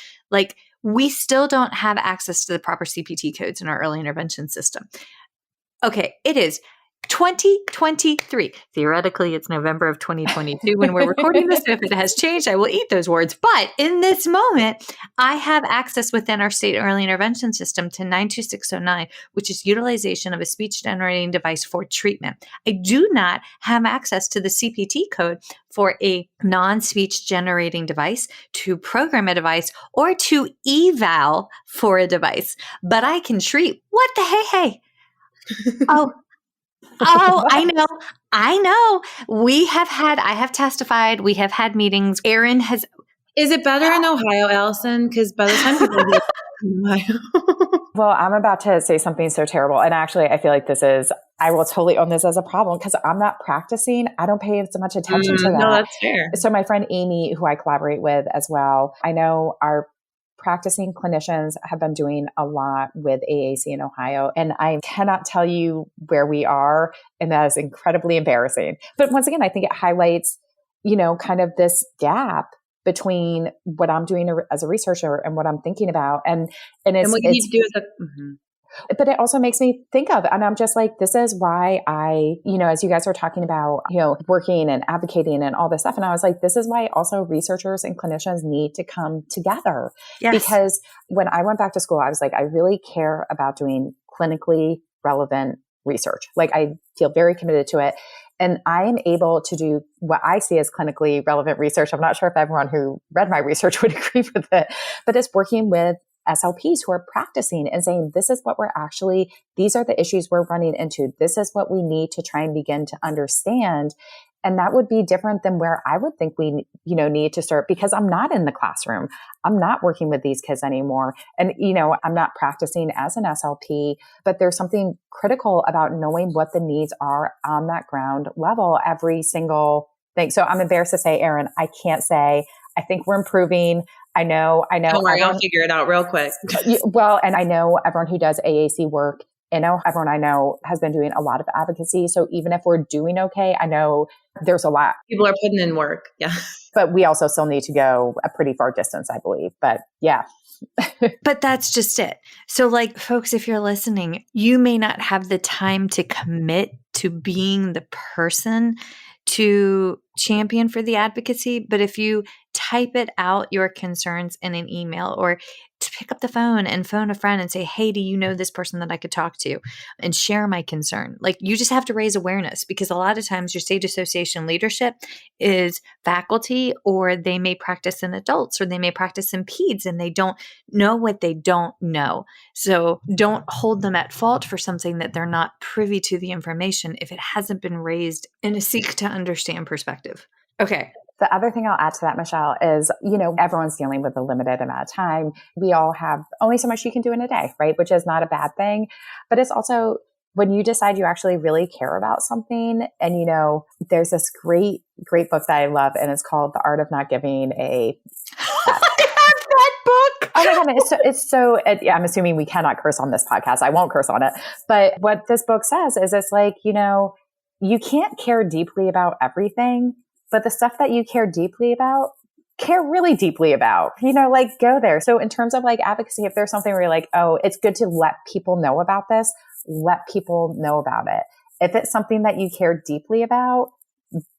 We still don't have access to the proper CPT codes in our early intervention system. Okay, it is 2023. Theoretically, it's November of 2022 when we're recording this. If it has changed, I will eat those words. But in this moment, I have access within our state early intervention system to 92609, which is utilization of a speech generating device for treatment. I do not have access to the CPT code for a non-speech generating device, to program a device, or to eval for a device. But I can treat. What the hey? Oh, I know. I have testified. We have had meetings. Erin has. Is it better in Ohio, Allison? Because by the time people get in Ohio. Well, I'm about to say something so terrible. And actually, I feel like I will totally own this as a problem because I'm not practicing. I don't pay so much attention to that. No, that's fair. So my friend Amy, who I collaborate with as well, I know our practicing clinicians have been doing a lot with AAC in Ohio, and I cannot tell you where we are, and that is incredibly embarrassing. But once again, I think it highlights, kind of this gap between what I'm doing as a researcher and what I'm thinking about, and what you need to do is But it also makes me think of, and I'm just like, this is why I, as you guys are talking about, working and advocating and all this stuff. And I was like, this is why also researchers and clinicians need to come together. Yes. Because when I went back to school, I was like, I really care about doing clinically relevant research. I feel very committed to it. And I am able to do what I see as clinically relevant research. I'm not sure if everyone who read my research would agree with it, but it's working with SLPs who are practicing and saying, this is what these are the issues we're running into. This is what we need to try and begin to understand. And that would be different than where I would think we, need to start, because I'm not in the classroom. I'm not working with these kids anymore. And, I'm not practicing as an SLP, but there's something critical about knowing what the needs are on that ground level, every single thing. So I'm embarrassed to say, Erin, I can't say, I think we're improving. I know. Don't worry, I'll figure it out real quick. Well, and I know everyone who does AAC work, everyone I know has been doing a lot of advocacy. So even if we're doing okay, I know there's a lot. People are putting in work. Yeah. But we also still need to go a pretty far distance, I believe. But yeah. But that's just it. So folks, if you're listening, you may not have the time to commit to being the person to champion for the advocacy. But if you type it out, your concerns in an email, or to pick up the phone and phone a friend and say, hey, do you know this person that I could talk to, and share my concern? You just have to raise awareness, because a lot of times your state association leadership is faculty, or they may practice in adults, or they may practice in peds, and they don't know what they don't know. So don't hold them at fault for something that they're not privy to the information if it hasn't been raised in a seek to understand perspective. Okay. The other thing I'll add to that, Michelle, is, everyone's dealing with a limited amount of time. We all have only so much you can do in a day, right? Which is not a bad thing. But it's also when you decide you actually really care about something, and, there's this great book that I love, and it's called The Art of Not Giving a I have that book. Oh my God. I'm assuming we cannot curse on this podcast. I won't curse on it. But what this book says is it's like, you can't care deeply about everything, but the stuff that you care deeply about, care really deeply about, go there. So in terms of like advocacy, if there's something where you're like, oh, it's good to let people know about this, let people know about it. If it's something that you care deeply about,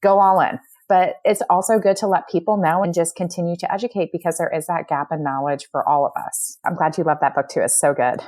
go all in. But it's also good to let people know and just continue to educate, because there is that gap in knowledge for all of us. I'm glad you love that book too. It's so good.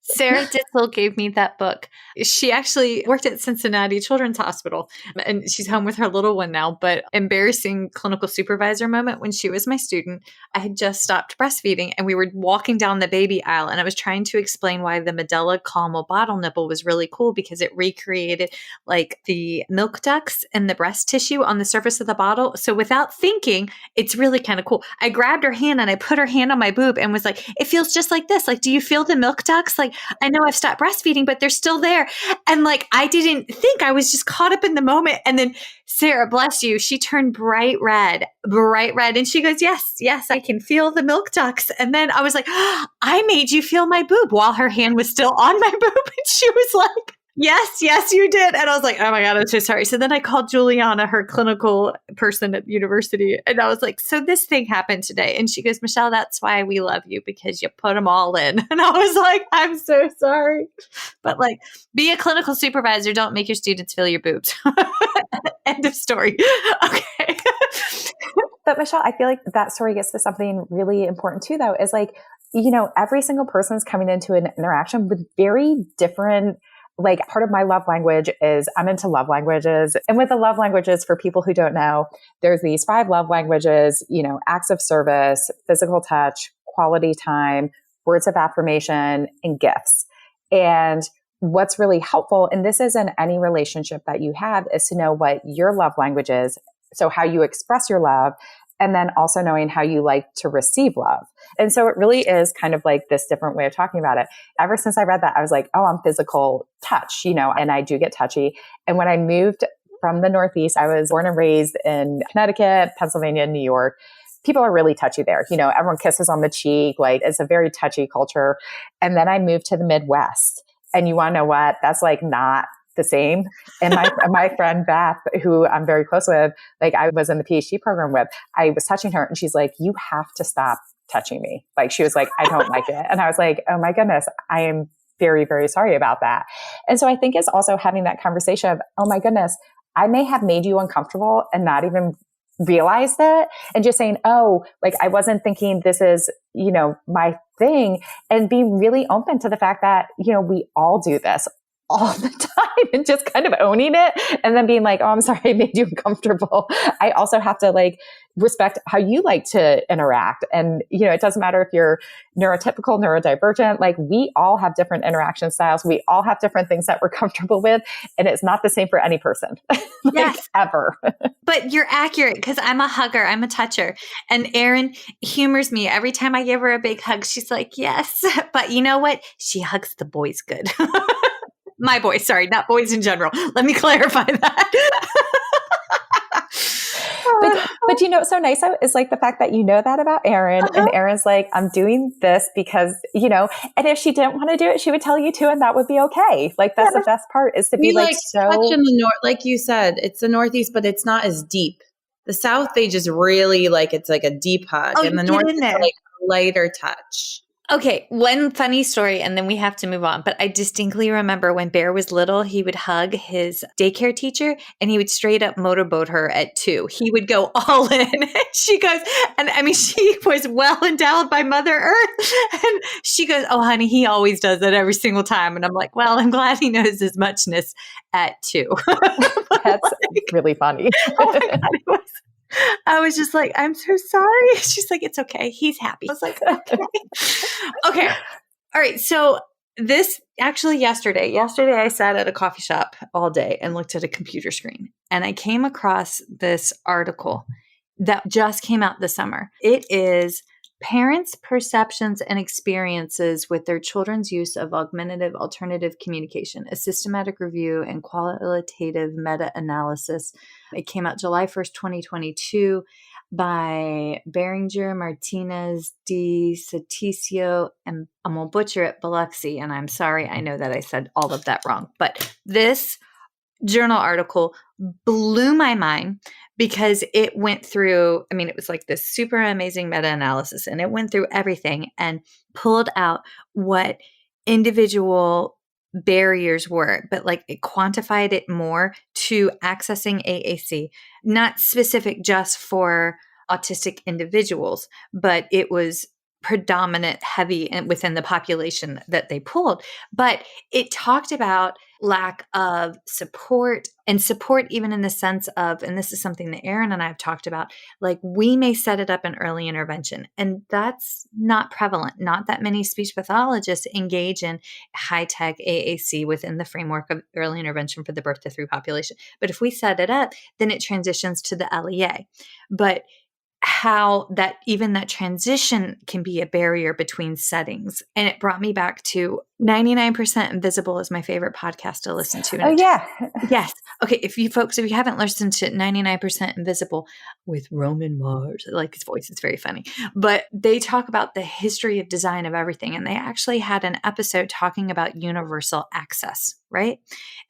Sarah Ditzel gave me that book. She actually worked at Cincinnati Children's Hospital, and she's home with her little one now, but embarrassing clinical supervisor moment when she was my student. I had just stopped breastfeeding, and we were walking down the baby aisle, and I was trying to explain why the medula calma bottle nipple was really cool, because it recreated like the milk ducts and the breast tissue on the surface of the bottle. So without thinking, it's really kind of cool. I grabbed her hand and I put her hand on my boob and was like, it feels just like this. Like, do you feel the milk ducts? Like, I know I've stopped breastfeeding, but they're still there. And like, I didn't think, I was just caught up in the moment. And then Sarah, bless you, she turned bright red. And she goes, yes, I can feel the milk ducts. And then I was like, oh, I made you feel my boob, while her hand was still on my boob. And she was like, yes, you did. And I was like, oh my God, I'm so sorry. So then I called Juliana, her clinical person at university. And I was like, so this thing happened today. And she goes, Michelle, that's why we love you, because you put them all in. And I was like, I'm so sorry. But like, be a clinical supervisor. Don't make your students feel your boobs. End of story. Okay. But Michelle, I feel like that story gets to something really important too, though, is like, every single person is coming into an interaction with very different, like, part of my love language is I'm into love languages. And with the love languages, for people who don't know, there's these 5 love languages, acts of service, physical touch, quality time, words of affirmation, and gifts. And what's really helpful, and this is in any relationship that you have, is to know what your love language is. So how you express your love, and then also knowing how you like to receive love. And so it really is kind of like this different way of talking about it. Ever since I read that, I was like, oh, I'm physical touch, and I do get touchy. And when I moved from the Northeast, I was born and raised in Connecticut, Pennsylvania, New York. People are really touchy there. Everyone kisses on the cheek. Like, it's a very touchy culture. And then I moved to the Midwest. And you want to know what? That's like not the same. And my friend Beth, who I'm very close with, like I was in the Ph.D. program with, I was touching her and she's like, you have to stop touching me. Like, she was like, I don't like it. And I was like, oh my goodness, I am very, very sorry about that. And so I think it's also having that conversation of, oh my goodness, I may have made you uncomfortable and not even realize that, and just saying, oh, like I wasn't thinking this is, my thing, and be really open to the fact that, we all do this all the time, and just kind of owning it, and then being like, oh, I'm sorry, I made you uncomfortable. I also have to like respect how you like to interact. And, it doesn't matter if you're neurotypical, neurodivergent, like we all have different interaction styles. We all have different things that we're comfortable with. And it's not the same for any person, Yes. ever. But you're accurate, because I'm a hugger. I'm a toucher. And Erin humors me. Every time I give her a big hug, she's like, yes. But you know what? She hugs the boys good. My boys, sorry, not boys in general. Let me clarify that. But what's so nice is like the fact that that about Erin, and Erin's like, I'm doing this because, and if she didn't want to do it, she would tell you to, and that would be okay. Like, that's the best part, is to be like so touch in the north, like you said, it's the Northeast, but it's not as deep. The South, they just really like, it's like a deep hug, and the North is like a lighter touch. Okay, one funny story, and then we have to move on. But I distinctly remember when Bear was little, he would hug his daycare teacher, and he would straight up motorboat her at 2. He would go all in. She goes, and I mean, she was well endowed by Mother Earth. And she goes, oh, honey, he always does that every single time. And I'm like, well, I'm glad he knows his muchness at 2. That's really funny. Oh my God, I was just like, I'm so sorry. She's like, it's okay. He's happy. I was like, okay. Okay. All right. So this actually yesterday I sat at a coffee shop all day and looked at a computer screen. and I came across this article that just came out this summer. It is Parents' Perceptions and Experiences with Their Children's Use of Augmentative Alternative Communication, a Systematic Review and Qualitative Meta-Analysis. It came out July 1st, 2022 by Berenger, Martinez, Di Ceticio, and I'm going to butcher it, Biloxi. And I'm sorry, I know that I said all of that wrong. But this journal article blew my mind because it went through, it was like this super amazing meta-analysis, and it went through everything and pulled out what individual barriers were, but like it quantified it more to accessing AAC, not specific just for autistic individuals, but it was predominant heavy within the population that they pulled. But it talked about lack of support, and support even in the sense of, and this is something that Erin and I have talked about, like we may set it up in early intervention, and that's not prevalent. Not that many speech pathologists engage in high-tech AAC within the framework of early intervention for the birth to 3 population. But if we set it up, then it transitions to the LEA. But how that even that transition can be a barrier between settings. And it brought me back to 99% Invisible is my favorite podcast to listen to. Oh, yeah. Yes. Okay. If you haven't listened to 99% Invisible with Roman Mars, I like his voice, it's very funny, but they talk about the history of design of everything. And they actually had an episode talking about universal access, right?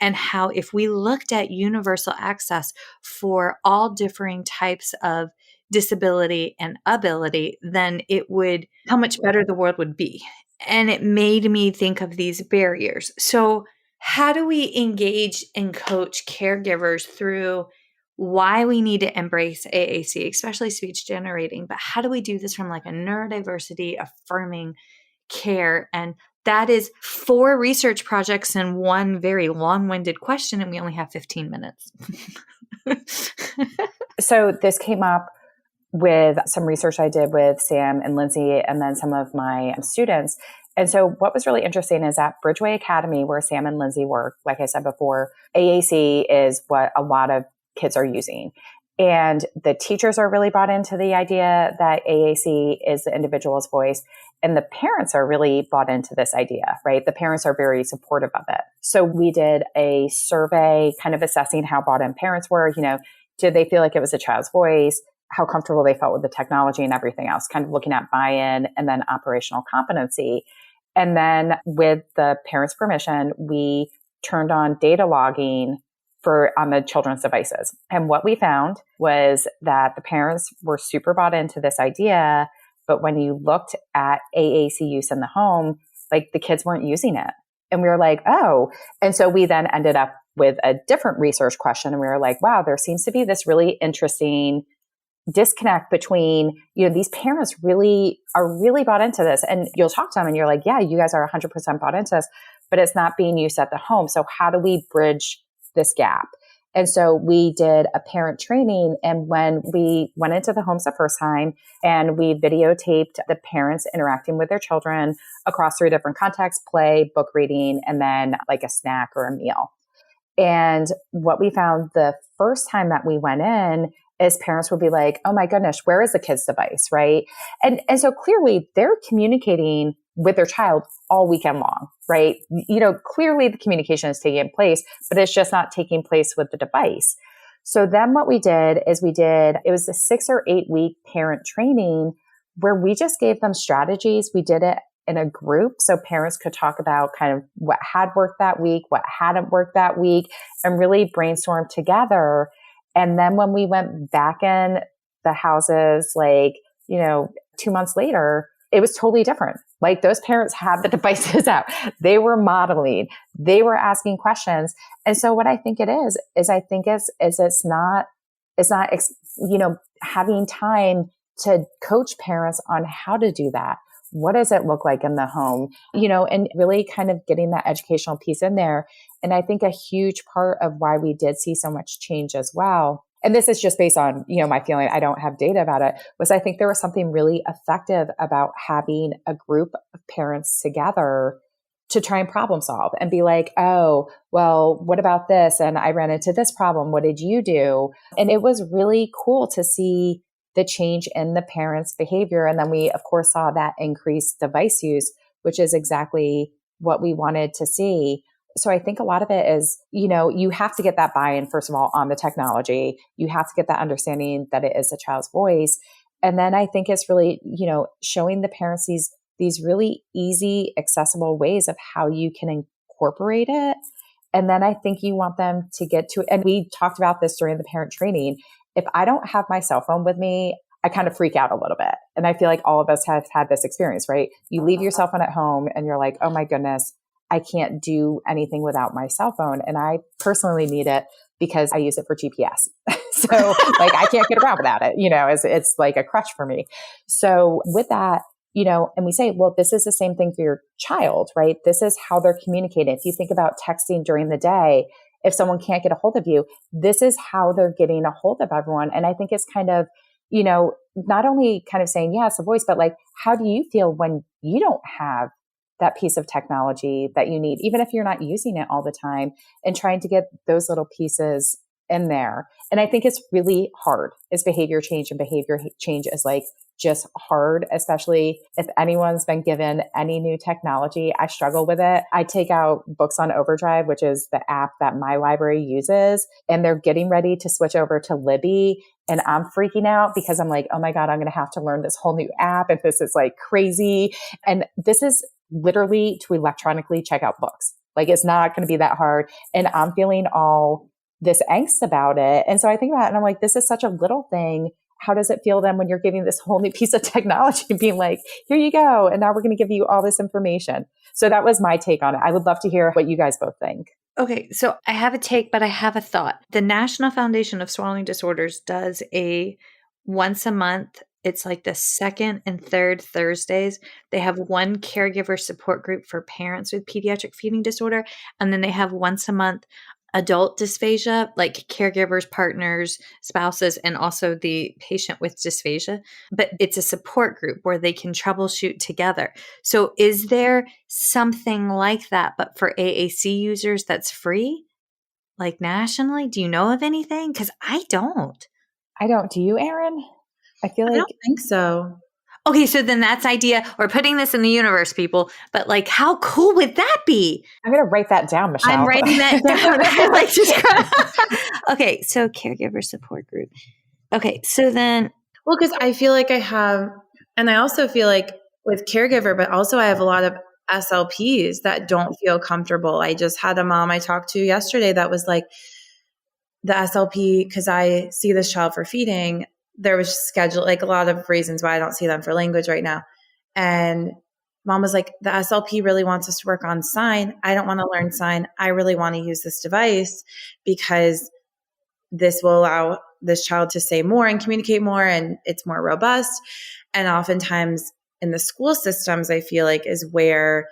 And how if we looked at universal access for all differing types of disability and ability, then how much better the world would be. And it made me think of these barriers. So how do we engage and coach caregivers through why we need to embrace AAC, especially speech generating, but how do we do this from like a neurodiversity affirming care? And that is 4 research projects and 1 very long-winded question, and we only have 15 minutes. So this came up with some research I did with Sam and Lindsay and then some of my students. And so what was really interesting is at Bridgeway Academy, where Sam and Lindsay work, like I said before, AAC is what a lot of kids are using. And the teachers are really bought into the idea that AAC is the individual's voice. And the parents are really bought into this idea, right? The parents are very supportive of it. So we did a survey kind of assessing how bought in parents were. Did they feel like it was a child's voice? How comfortable they felt with the technology and everything else, kind of looking at buy-in and then operational competency. And then with the parents' permission, we turned on data logging on the children's devices. And what we found was that the parents were super bought into this idea, but when you looked at AAC use in the home, like the kids weren't using it. And we were like, oh. And so we then ended up with a different research question. And we were like, wow, there seems to be this really interesting disconnect between, these parents are really bought into this. And you'll talk to them and you're like, yeah, you guys are 100% bought into this, but it's not being used at the home. So how do we bridge this gap? And so we did a parent training. And when we went into the homes the first time and we videotaped the parents interacting with their children across 3 different contexts, play, book reading, and then like a snack or a meal. And what we found the first time that we went in is parents would be like, oh my goodness, where is the kid's device, right? And so clearly they're communicating with their child all weekend long, right? Clearly the communication is taking place, but it's just not taking place with the device. So then what we did is it was a 6 or 8 week parent training where we just gave them strategies. We did it in a group so parents could talk about kind of what had worked that week, what hadn't worked that week, and really brainstorm together. And then when we went back in the houses, 2 months later, it was totally different. Like those parents had the devices out. They were modeling. They were asking questions. And so what I think it is it's not having time to coach parents on how to do that. What does it look like in the home? And really kind of getting that educational piece in there. And I think a huge part of why we did see so much change as well, and this is just based on, my feeling, I don't have data about it, was I think there was something really effective about having a group of parents together to try and problem solve and be like, oh, well, what about this? And I ran into this problem. What did you do? And it was really cool to see the change in the parents' behavior. And then we, of course, saw that increased device use, which is exactly what we wanted to see. So I think a lot of it is, you have to get that buy-in, first of all, on the technology. You have to get that understanding that it is a child's voice. And then I think it's really, showing the parents these really easy, accessible ways of how you can incorporate it. And then I think you want them to get to it. And we talked about this during the parent training. If I don't have my cell phone with me, I kind of freak out a little bit. And I feel like all of us have had this experience, right? You leave your cell phone at home and you're like, oh my goodness, I can't do anything without my cell phone. And I personally need it because I use it for GPS. So like, I can't get around without it, it's like a crutch for me. So with that, and we say, well, this is the same thing for your child, right? This is how they're communicating. If you think about texting during the day, if someone can't get a hold of you, this is how they're getting a hold of everyone. And I think it's kind of, not only kind of saying, yeah, it's a voice, but like, how do you feel when you don't have that piece of technology that you need, even if you're not using it all the time, and trying to get those little pieces in there. And I think it's really hard. It's behavior change, and behavior change is like just hard, especially if anyone's been given any new technology. I struggle with it. I take out Books on Overdrive, which is the app that my library uses, and they're getting ready to switch over to Libby. And I'm freaking out because I'm like, oh my God, I'm going to have to learn this whole new app. And this is like crazy. And this is literally to electronically check out books. Like, it's not going to be that hard. And I'm feeling all this angst about it. And so I think about it and I'm like, this is such a little thing. How does it feel then when you're giving this whole new piece of technology and being like, here you go. And now we're going to give you all this information. So that was my take on it. I would love to hear what you guys both think. Okay, so I have a take, but I have a thought. The National Foundation of Swallowing Disorders does a once a month, it's like the second and third Thursdays. They have one caregiver support group for parents with pediatric feeding disorder. And then they have once a month adult dysphagia, like caregivers, partners, spouses, and also the patient with dysphagia. But it's a support group where they can troubleshoot together. So is there something like that, but for AAC users that's free? Like nationally? Do you know of anything? Because I don't. Do you, Erin? I feel like... I don't think so. Okay, so then that's idea. We're putting this in the universe, people. But like, how cool would that be? I'm going to write that down, Michelle. I'm writing that down. Okay, so caregiver support group. Okay, so then. Well, because I feel like I have, and I also feel like with caregiver, but also I have a lot of SLPs that don't feel comfortable. I just had a mom I talked to yesterday that was like, the SLP, because I see this child for feeding, there was scheduled, like a lot of reasons why I don't see them for language right now. And mom was like, the SLP really wants us to work on sign. I don't want to learn sign. I really want to use this device because this will allow this child to say more and communicate more, and it's more robust. And oftentimes in the school systems, I feel like is where,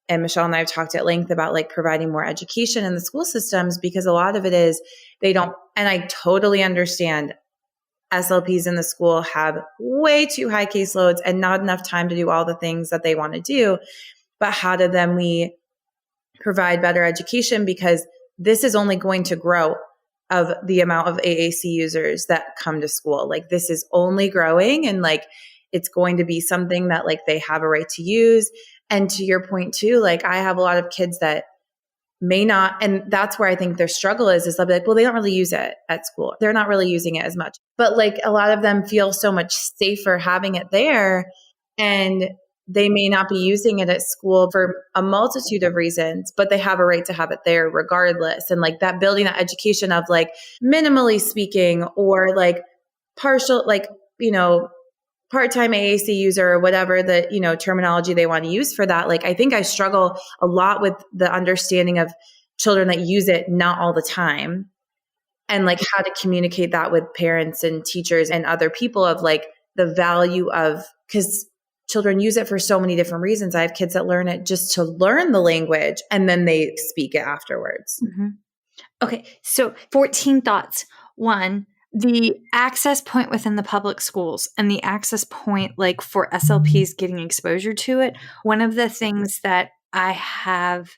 and Michelle and I have talked at length about like providing more education in the school systems, because a lot of it is they don't, and I totally understand SLPs in the school have way too high caseloads and not enough time to do all the things that they want to do. But how do then we provide better education? Because this is only going to grow of the amount of AAC users that come to school. Like, this is only growing, and like, it's going to be something that like they have a right to use. And to your point too, like I have a lot of kids that may not, and that's where I think their struggle is they'll be like, well, they don't really use it at school. They're not really using it as much. But like a lot of them feel so much safer having it there, and they may not be using it at school for a multitude of reasons, but they have a right to have it there regardless. And like that building that education of like minimally speaking, or like partial, like, part-time AAC user, or whatever the, terminology they want to use for that. Like, I think I struggle a lot with the understanding of children that use it not all the time, and like how to communicate that with parents and teachers and other people of like the value of, because children use it for so many different reasons. I have kids that learn it just to learn the language, and then they speak it afterwards. Mm-hmm. Okay. So 14 thoughts. 1, the access point within the public schools and the access point like for SLPs getting exposure to it. One of the things that I have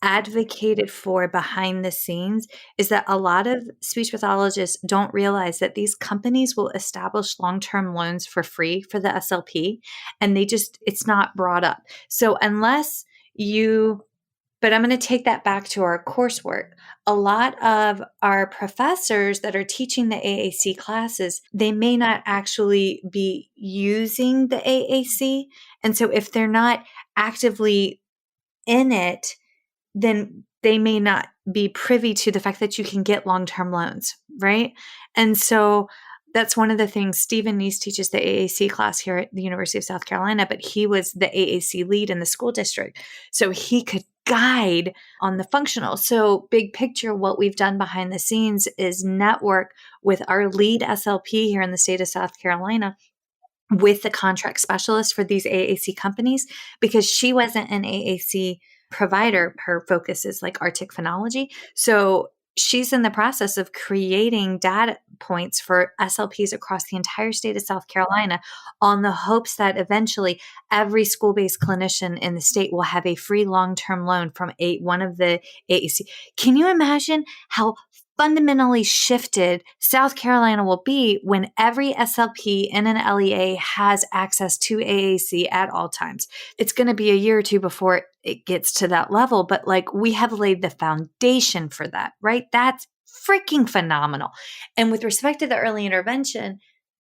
advocated for behind the scenes is that a lot of speech pathologists don't realize that these companies will establish long-term loans for free for the SLP, and it's not brought up. So unless but I'm going to take that back to our coursework. A lot of our professors that are teaching the AAC classes, they may not actually be using the AAC. And so if they're not actively in it, then they may not be privy to the fact that you can get long-term loans, right? And so that's one of the things. Stephen Neese teaches the AAC class here at the University of South Carolina, but he was the AAC lead in the school district. So he could guide on the functional. So big picture, what we've done behind the scenes is network with our lead SLP here in the state of South Carolina with the contract specialist for these AAC companies, because she wasn't an AAC provider. Her focus is like Arctic phonology. So she's in the process of creating data points for SLPs across the entire state of South Carolina on the hopes that eventually every school-based clinician in the state will have a free long-term loan from one of the AAC. Can you imagine how fundamentally shifted South Carolina will be when every SLP in an LEA has access to AAC at all times? It's going to be a year or two before it gets to that level, but like we have laid the foundation for that, right? That's freaking phenomenal. And with respect to the early intervention,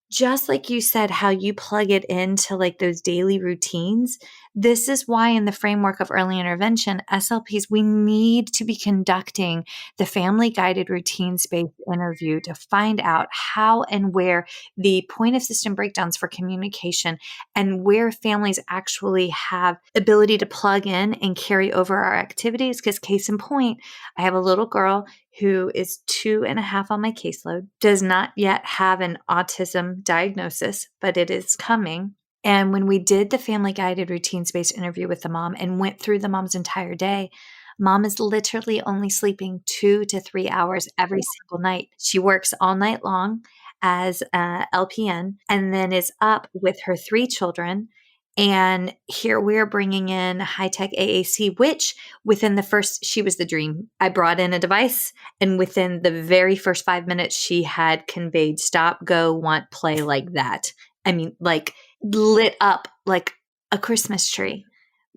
just like you said, how you plug it into like those daily routines, this is why in the framework of early intervention, SLPs, we need to be conducting the family guided routines-based interview to find out how and where the point of system breakdowns for communication and where families actually have ability to plug in and carry over our activities. Because case in point, I have a little girl who is 2.5 on my caseload, does not yet have an autism diagnosis, but it is coming. And when we did the family guided routines-based interview with the mom and went through the mom's entire day, mom is literally only sleeping 2 to 3 hours every single night. She works all night long as LPN and then is up with her 3 children. And here we're bringing in high-tech AAC, which within she was the dream. I brought in a device, and within the very first 5 minutes, she had conveyed stop, go, want, play like that. I mean, like lit up like a Christmas tree.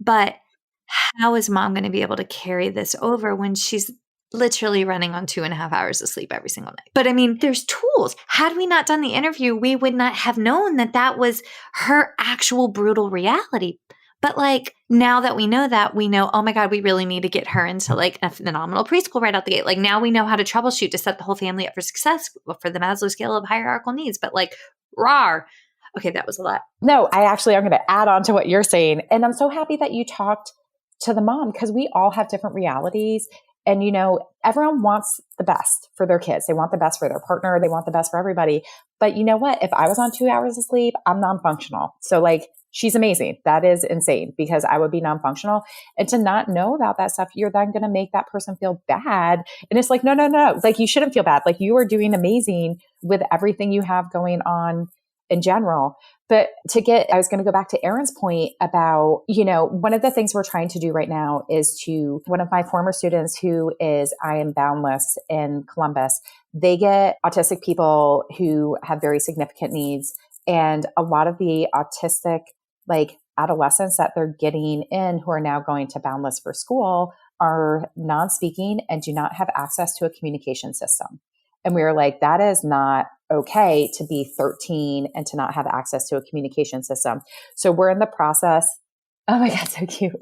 But how is mom going to be able to carry this over when she's literally running on 2.5 hours of sleep every single night? But I mean, there's tools. Had we not done the interview, we would not have known that that was her actual brutal reality. But like now that we know, oh my God, we really need to get her into like a phenomenal preschool right out the gate. Like now we know how to troubleshoot to set the whole family up for success for the Maslow scale of hierarchical needs. But like, rawr. Okay, that was a lot. No, I actually am going to add on to what you're saying. And I'm so happy that you talked to the mom, because we all have different realities. And, you know, everyone wants the best for their kids. They want the best for their partner. They want the best for everybody. But you know what? If I was on 2 hours of sleep, I'm non-functional. So like, she's amazing. That is insane, because I would be non-functional. And to not know about that stuff, you're then going to make that person feel bad. And it's like, no. Like you shouldn't feel bad. Like you are doing amazing with everything you have going on in general. But I was going to go back to Erin's point about, you know, one of the things we're trying to do right now is one of my former students who is I Am Boundless in Columbus, they get autistic people who have very significant needs. And a lot of the autistic, like adolescents that they're getting in who are now going to Boundless for school are non-speaking and do not have access to a communication system. And we were like, that is not okay to be 13 and to not have access to a communication system. So we're in the process. Oh my God, so cute.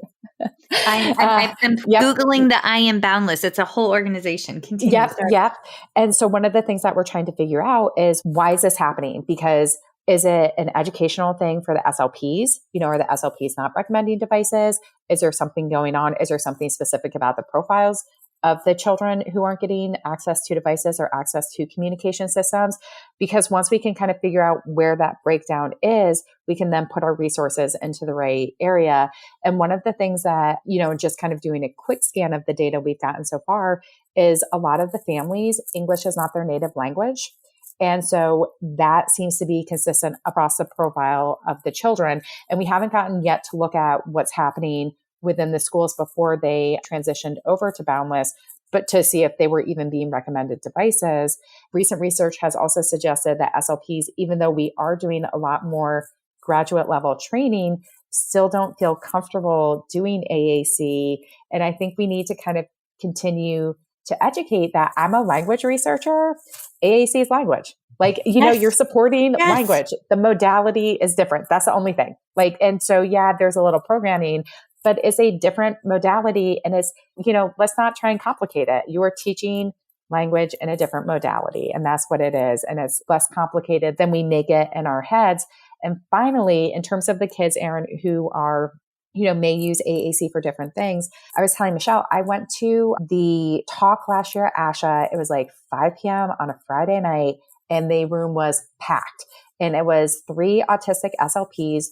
I'm Googling the I Am Boundless. It's a whole organization. Continue. Yep. And so one of the things that we're trying to figure out is, why is this happening? Because is it an educational thing for the SLPs? You know, are the SLPs not recommending devices? Is there something going on? Is there something specific about the profiles of the children who aren't getting access to devices or access to communication systems? Because once we can kind of figure out where that breakdown is, we can then put our resources into the right area. And one of the things that, you know, just kind of doing a quick scan of the data we've gotten so far is a lot of the families, English is not their native language. And so that seems to be consistent across the profile of the children. And we haven't gotten yet to look at what's happening within the schools before they transitioned over to Boundless, but to see if they were even being recommended devices. Recent research has also suggested that SLPs, even though we are doing a lot more graduate level training, still don't feel comfortable doing AAC. And I think we need to kind of continue to educate that I'm a language researcher. AAC is language. Like, you know, you're supporting language. The modality is different. That's the only thing. Like, and so, yeah, there's a little programming, but it's a different modality. And it's, you know, let's not try and complicate it. You are teaching language in a different modality, and that's what it is. And it's less complicated than we make it in our heads. And finally, in terms of the kids, Erin, who are, you know, may use AAC for different things. I was telling Michelle, I went to the talk last year at ASHA. It was like 5 p.m. on a Friday night, and the room was packed. And it was 3 autistic SLPs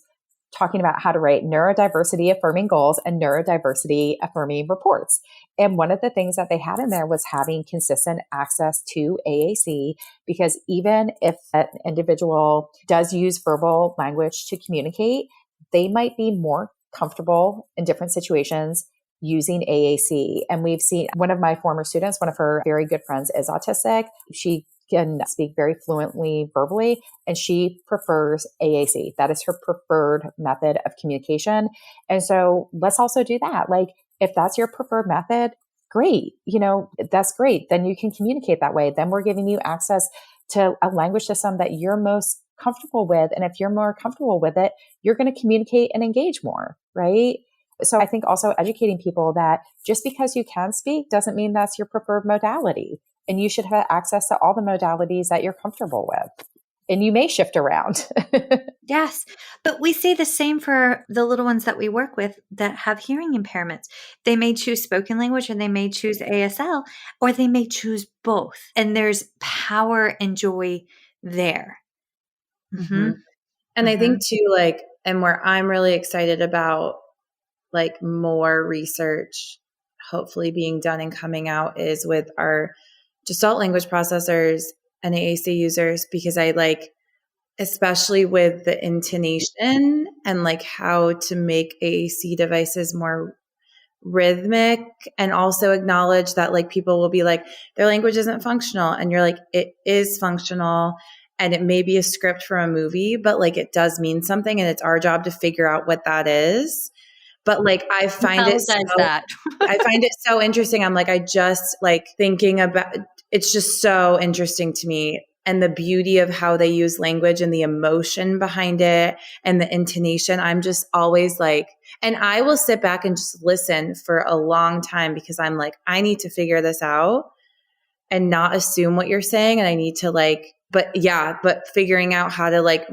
talking about how to write neurodiversity affirming goals and neurodiversity affirming reports. And one of the things that they had in there was having consistent access to AAC, because even if an individual does use verbal language to communicate, they might be more comfortable in different situations using AAC. And we've seen one of my former students, one of her very good friends is autistic. She can speak very fluently verbally, and she prefers AAC. That is her preferred method of communication. And so let's also do that. Like, if that's your preferred method, great. You know, that's great. Then you can communicate that way. Then we're giving you access to a language system that you're most comfortable with. And if you're more comfortable with it, you're going to communicate and engage more, right? So I think also educating people that just because you can speak doesn't mean that's your preferred modality. And you should have access to all the modalities that you're comfortable with. And you may shift around. Yes. But we say the same for the little ones that we work with that have hearing impairments. They may choose spoken language, and they may choose ASL, or they may choose both. And there's power and joy there. Mm-hmm. And I think too, like, and where I'm really excited about, like, more research hopefully being done and coming out is with our Gestalt language processors and AAC users, because I like, especially with the intonation and like how to make AAC devices more rhythmic, and also acknowledge that like people will be like, their language isn't functional. And you're like, it is functional. And it may be a script for a movie, but like it does mean something, and it's our job to figure out what that is. But like, I find it so interesting. I'm like, I just like thinking about, it's just so interesting to me. And the beauty of how they use language and the emotion behind it and the intonation. I'm just always like, and I will sit back and just listen for a long time, because I'm like, I need to figure this out and not assume what you're saying. And I need to like, but figuring out how to like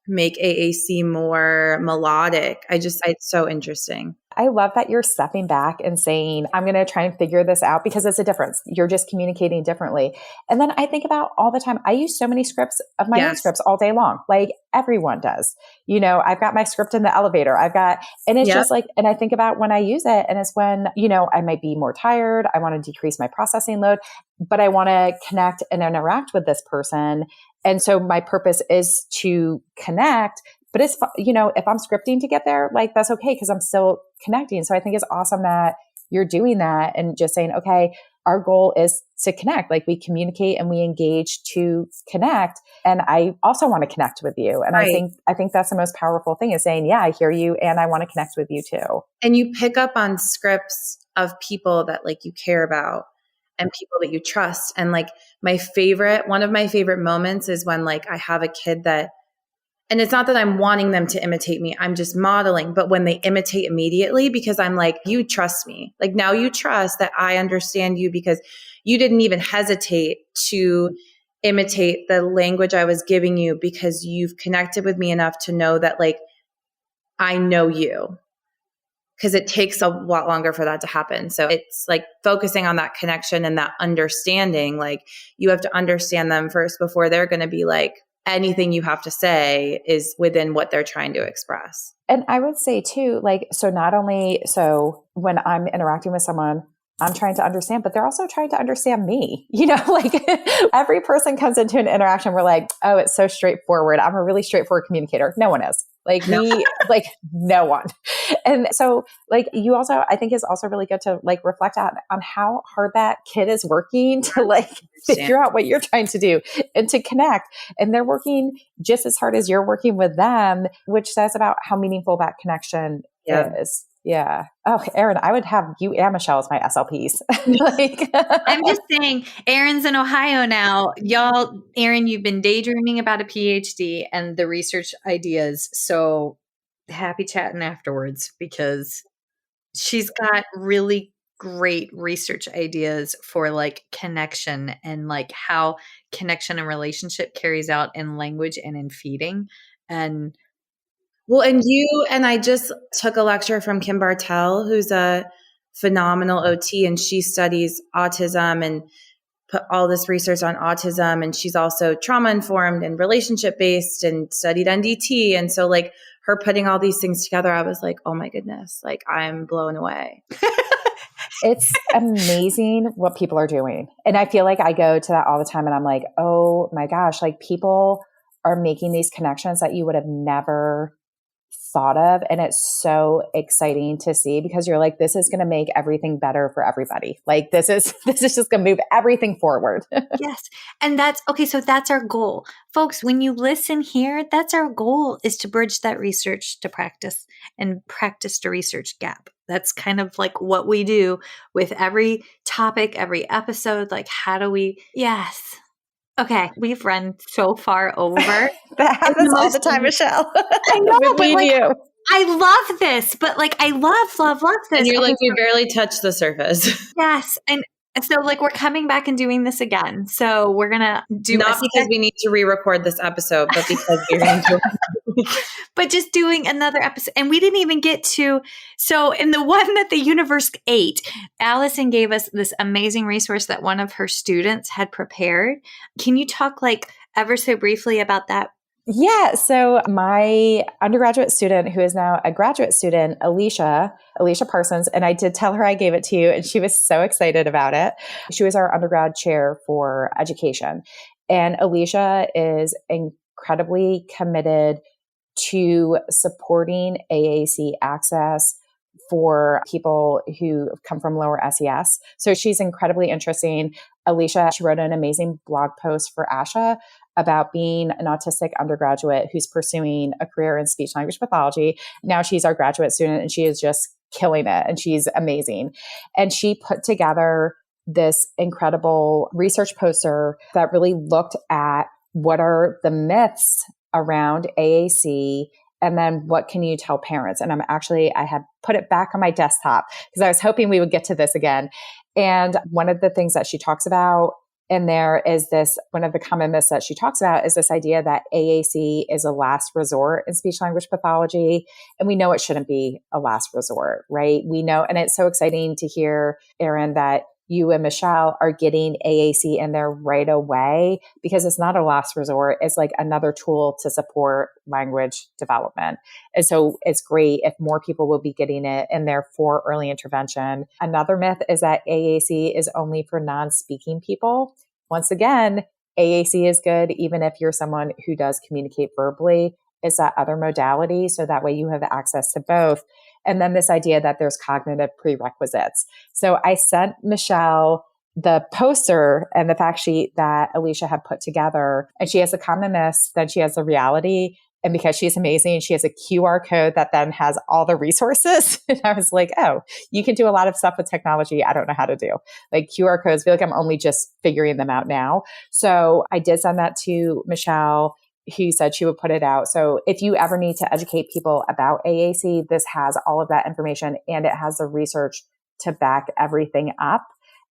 make AAC more melodic. It's so interesting. I love that you're stepping back and saying, I'm going to try and figure this out, because it's a difference. You're just communicating differently. And then I think about all the time, I use so many scripts of my own scripts all day long. Like everyone does, you know, I've got my script in the elevator. And it's just like, and I think about when I use it, and it's when, you know, I might be more tired. I want to decrease my processing load, but I want to connect and interact with this person. And so my purpose is to connect, but it's, you know, if I'm scripting to get there, like that's okay, because I'm still connecting. So I think it's awesome that you're doing that and just saying, okay, our goal is to connect. Like we communicate and we engage to connect. And I also want to connect with you. And I think that's the most powerful thing, is saying, yeah, I hear you and I want to connect with you too. And you pick up on scripts of people that like you care about and people that you trust. And like one of my favorite moments is when like I have a kid that, and it's not that I'm wanting them to imitate me, I'm just modeling, but when they imitate immediately, because I'm like, you trust me. Like now you trust that I understand you, because you didn't even hesitate to imitate the language I was giving you, because you've connected with me enough to know that like, I know you. Because it takes a lot longer for that to happen. So it's like focusing on that connection and that understanding. Like you have to understand them first before they're going to be like, anything you have to say is within what they're trying to express. And I would say too, like, so when I'm interacting with someone, I'm trying to understand, but they're also trying to understand me. You know, like every person comes into an interaction, we're like, oh, it's so straightforward. I'm a really straightforward communicator. No one is. Like no one. And so like you also, I think is also really good to like reflect on how hard that kid is working to like figure out what you're trying to do and to connect. And they're working just as hard as you're working with them, which says about how meaningful that connection is. Yeah. Oh, Erin, I would have you and Michelle as my SLPs. I'm just saying, Erin's in Ohio now. Y'all, Erin, you've been daydreaming about a PhD and the research ideas. So happy chatting afterwards because she's got really great research ideas for like connection and like how connection and relationship carries out in language and in feeding. And well, and I just took a lecture from Kim Bartel, who's a phenomenal OT, and she studies autism and put all this research on autism. And she's also trauma informed and relationship based and studied NDT. And so like her putting all these things together, I was like, oh my goodness, like I'm blown away. It's amazing what people are doing. And I feel like I go to that all the time and I'm like, oh my gosh, like people are making these connections that you would have never thought of. And it's so exciting to see because you're like, this is going to make everything better for everybody. Like this is just going to move everything forward. Yes. And that's okay. So that's our goal. Folks, when you listen here, that's our goal is to bridge that research to practice and practice to research gap. That's kind of like what we do with every topic, every episode. Like, how do we? Yes. Okay, we've run so far over. That happens all the time, Michelle. I know, but like, I love this, but like, I love this. And you're like, we barely touched the surface. Yes, and so like, we're coming back and doing this again. So we're gonna do not because we need to re-record this episode, but because we're going to. But just doing another episode. And we didn't even get to, so in the one that the universe ate, Allison gave us this amazing resource that one of her students had prepared. Can you talk like ever so briefly about that? Yeah. So my undergraduate student who is now a graduate student, Alicia Parsons, and I did tell her I gave it to you and she was so excited about it. She was our undergrad chair for education. And Alicia is incredibly committed to supporting AAC access for people who come from lower SES. So she's incredibly interesting. Alicia, she wrote an amazing blog post for ASHA about being an autistic undergraduate who's pursuing a career in speech language pathology. Now she's our graduate student and she is just killing it and she's amazing. And she put together this incredible research poster that really looked at what are the myths around AAC and then what can you tell parents? And I had put it back on my desktop because I was hoping we would get to this again. And one of the things that she talks about in there is this, one of the common myths that she talks about is this idea that AAC is a last resort in speech language pathology. And we know it shouldn't be a last resort, right? We know, and it's so exciting to hear, Erin, that you and Michelle are getting AAC in there right away because it's not a last resort. It's like another tool to support language development. And so it's great if more people will be getting it in there for early intervention. Another myth is that AAC is only for non-speaking people. Once again, AAC is good even if you're someone who does communicate verbally. It's that other modality. So that way you have access to both. And then this idea that there's cognitive prerequisites. So I sent Michelle the poster and the fact sheet that Alicia had put together. And she has the common myths, then she has the reality. And because she's amazing, she has a QR code that then has all the resources. And I was like, oh, you can do a lot of stuff with technology I don't know how to do. Like QR codes, I feel like I'm only just figuring them out now. So I did send that to Michelle, who said she would put it out. So if you ever need to educate people about AAC, this has all of that information and it has the research to back everything up.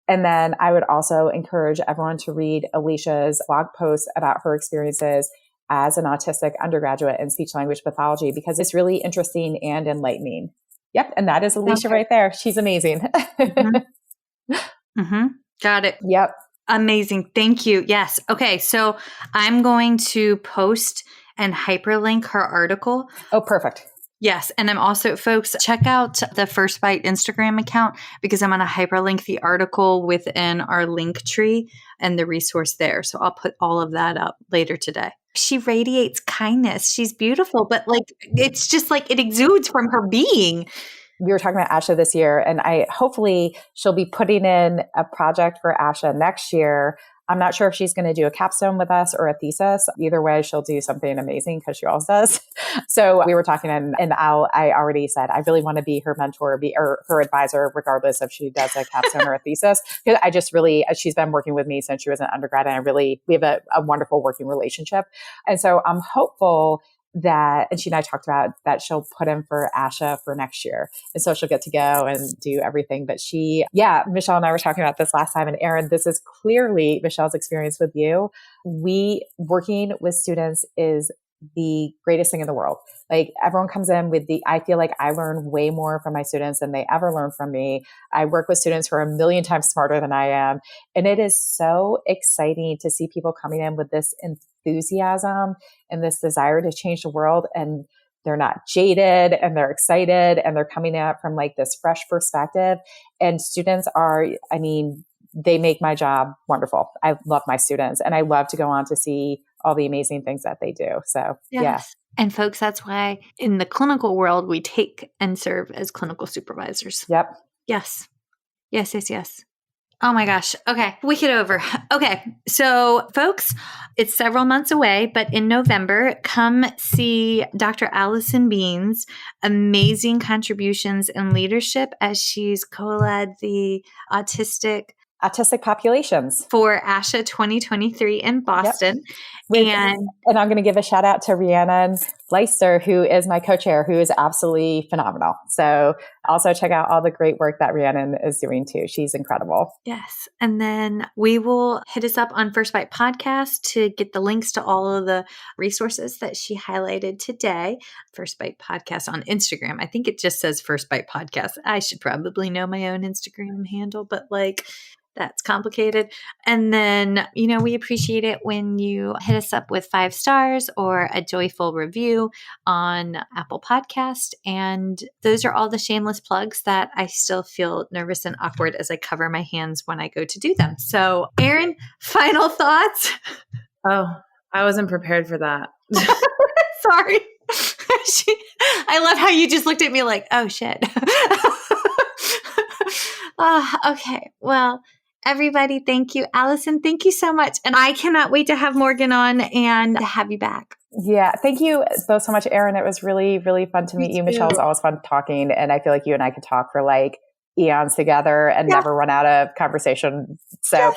And then I would also encourage everyone to read Alicia's blog post about her experiences as an autistic undergraduate in speech language pathology because it's really interesting and enlightening. Yep. And that is Alicia right there. She's amazing. Mm-hmm. Mm-hmm. Got it. Yep. Amazing. Thank you. Yes. Okay. So I'm going to post and hyperlink her article. Oh, perfect. Yes. And I'm also, folks, check out the First Bite Instagram account because I'm going to hyperlink the article within our link tree and the resource there. So I'll put all of that up later today. She radiates kindness. She's beautiful, but like, it's just like it exudes from her being. We were talking about ASHA this year, and hopefully she'll be putting in a project for ASHA next year. I'm not sure if she's going to do a capstone with us or a thesis. Either way, she'll do something amazing because she always does. So we were talking, and I already said I really want to be her mentor, or her advisor, regardless if she does a capstone or a thesis. Because she's been working with me since she was an undergrad, and we have a wonderful working relationship. And so I'm hopeful that, and she and I talked about that she'll put in for ASHA for next year. And so she'll get to go and do everything. But Michelle and I were talking about this last time. And Erin, this is clearly Michelle's experience with you. Working with students is the greatest thing in the world. Like, everyone comes in I feel like I learn way more from my students than they ever learn from me. I work with students who are a million times smarter than I am. And it is so exciting to see people coming in with this enthusiasm and this desire to change the world. And they're not jaded, and they're excited, and they're coming at from like this fresh perspective. And students they make my job wonderful. I love my students, and I love to go on to see all the amazing things that they do. So, yeah. And folks, that's why in the clinical world, we take and serve as clinical supervisors. Yep. Yes. Oh my gosh. Okay. Wicked over. Okay. So folks, it's several months away, but in November, come see Dr. Allison Bean's amazing contributions and leadership as she's co-led the autistic populations for ASHA 2023 in Boston. Yep. And I'm going to give a shout out to Rhiannon Leister, who is my co-chair, who is absolutely phenomenal. So also check out all the great work that Rhiannon is doing too. She's incredible. Yes. And then we will hit us up on First Bite Podcast to get the links to all of the resources that she highlighted today. First Bite Podcast on Instagram. I think it just says First Bite Podcast. I should probably know my own Instagram handle, but that's complicated. And then, we appreciate it when you hit us up with 5 stars or a joyful review on Apple Podcast. And those are all the shameless plugs that I still feel nervous and awkward as I cover my hands when I go to do them. So, Erin, final thoughts? Oh, I wasn't prepared for that. Sorry. I love how you just looked at me like, oh, shit. Okay. Well, everybody, thank you. Allison, thank you so much. And I cannot wait to have Morgan on and to have you back. Yeah. Thank you both so much, Erin. It was really, really fun to meet you. Michelle, it's always fun talking. And I feel like you and I could talk for eons together and never run out of conversation. So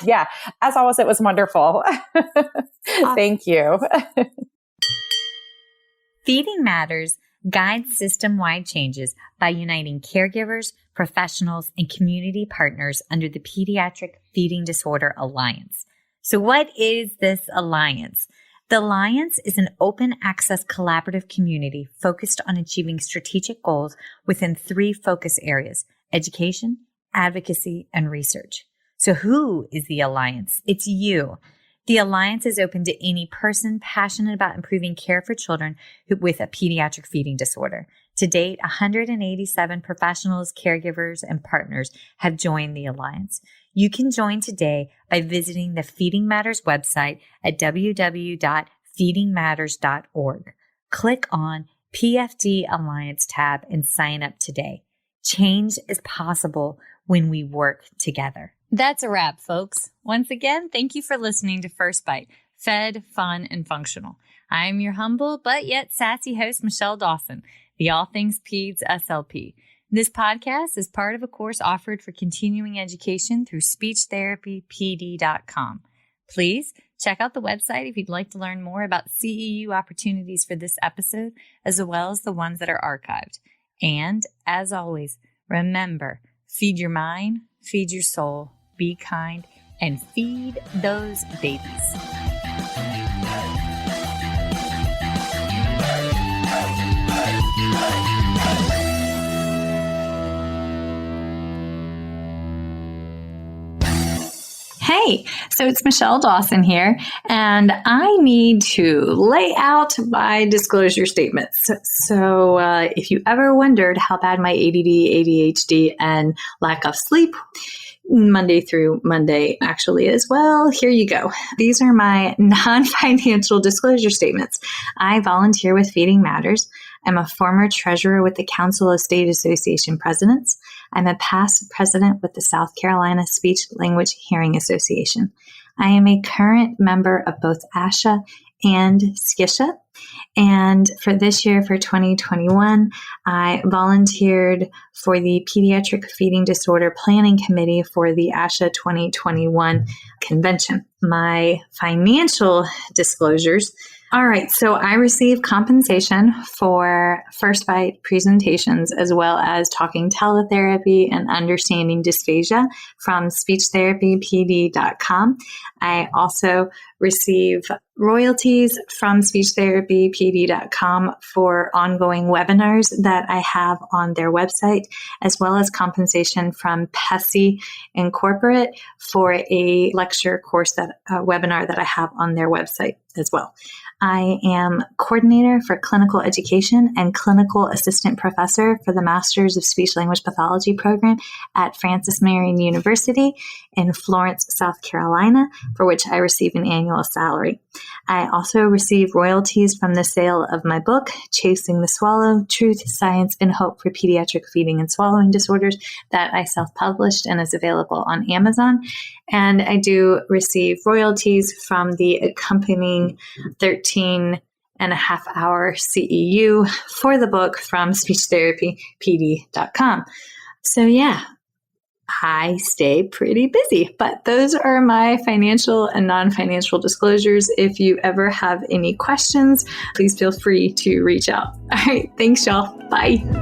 as always, it was wonderful. Thank you. Feeding Matters guides system-wide changes by uniting caregivers, professionals, and community partners under the Pediatric Feeding Disorder Alliance. So what is this alliance? The Alliance is an open access collaborative community focused on achieving strategic goals within 3 focus areas: education, advocacy, and research. So who is the Alliance? It's you. The Alliance is open to any person passionate about improving care for children with a pediatric feeding disorder. To date, 187 professionals, caregivers, and partners have joined the Alliance. You can join today by visiting the Feeding Matters website at www.feedingmatters.org. Click on PFD Alliance tab and sign up today. Change is possible when we work together. That's a wrap, folks. Once again, thank you for listening to First Bite, fed, fun, and functional. I'm your humble but yet sassy host, Michelle Dawson, the All Things Peds SLP. This podcast is part of a course offered for continuing education through speechtherapypd.com. Please check out the website if you'd like to learn more about CEU opportunities for this episode, as well as the ones that are archived. And as always, remember, feed your mind, feed your soul, be kind, and feed those babies. Hey, so it's Michelle Dawson here, and I need to lay out my disclosure statements. So if you ever wondered how bad my ADD, ADHD, and lack of sleep Monday through Monday actually as well. Here you go. These are my non-financial disclosure statements. I volunteer with Feeding Matters. I'm a former treasurer with the Council of State Association Presidents. I'm a past president with the South Carolina Speech Language Hearing Association. I am a current member of both ASHA and CCC-SLP. And for this year, for 2021, I volunteered for the Pediatric Feeding Disorder Planning Committee for the ASHA 2021 convention. My financial disclosures. All right, so I receive compensation for First Bite presentations as well as talking teletherapy and understanding dysphagia from speechtherapypd.com. I also receive royalties from speechtherapypd.com for ongoing webinars that I have on their website, as well as compensation from PESI Incorporate for a lecture course webinar that I have on their website as well. I am coordinator for clinical education and clinical assistant professor for the Masters of Speech Language Pathology program at Francis Marion University in Florence, South Carolina, for which I receive an annual salary. I also receive royalties from the sale of my book, Chasing the Swallow, Truth, Science, and Hope for Pediatric Feeding and Swallowing Disorders, that I self-published and is available on Amazon. And I do receive royalties from the accompanying 13.5-hour CEU for the book from speechtherapypd.com. So yeah, I stay pretty busy, but those are my financial and non-financial disclosures. If you ever have any questions, please feel free to reach out. All right. Thanks, y'all. Bye.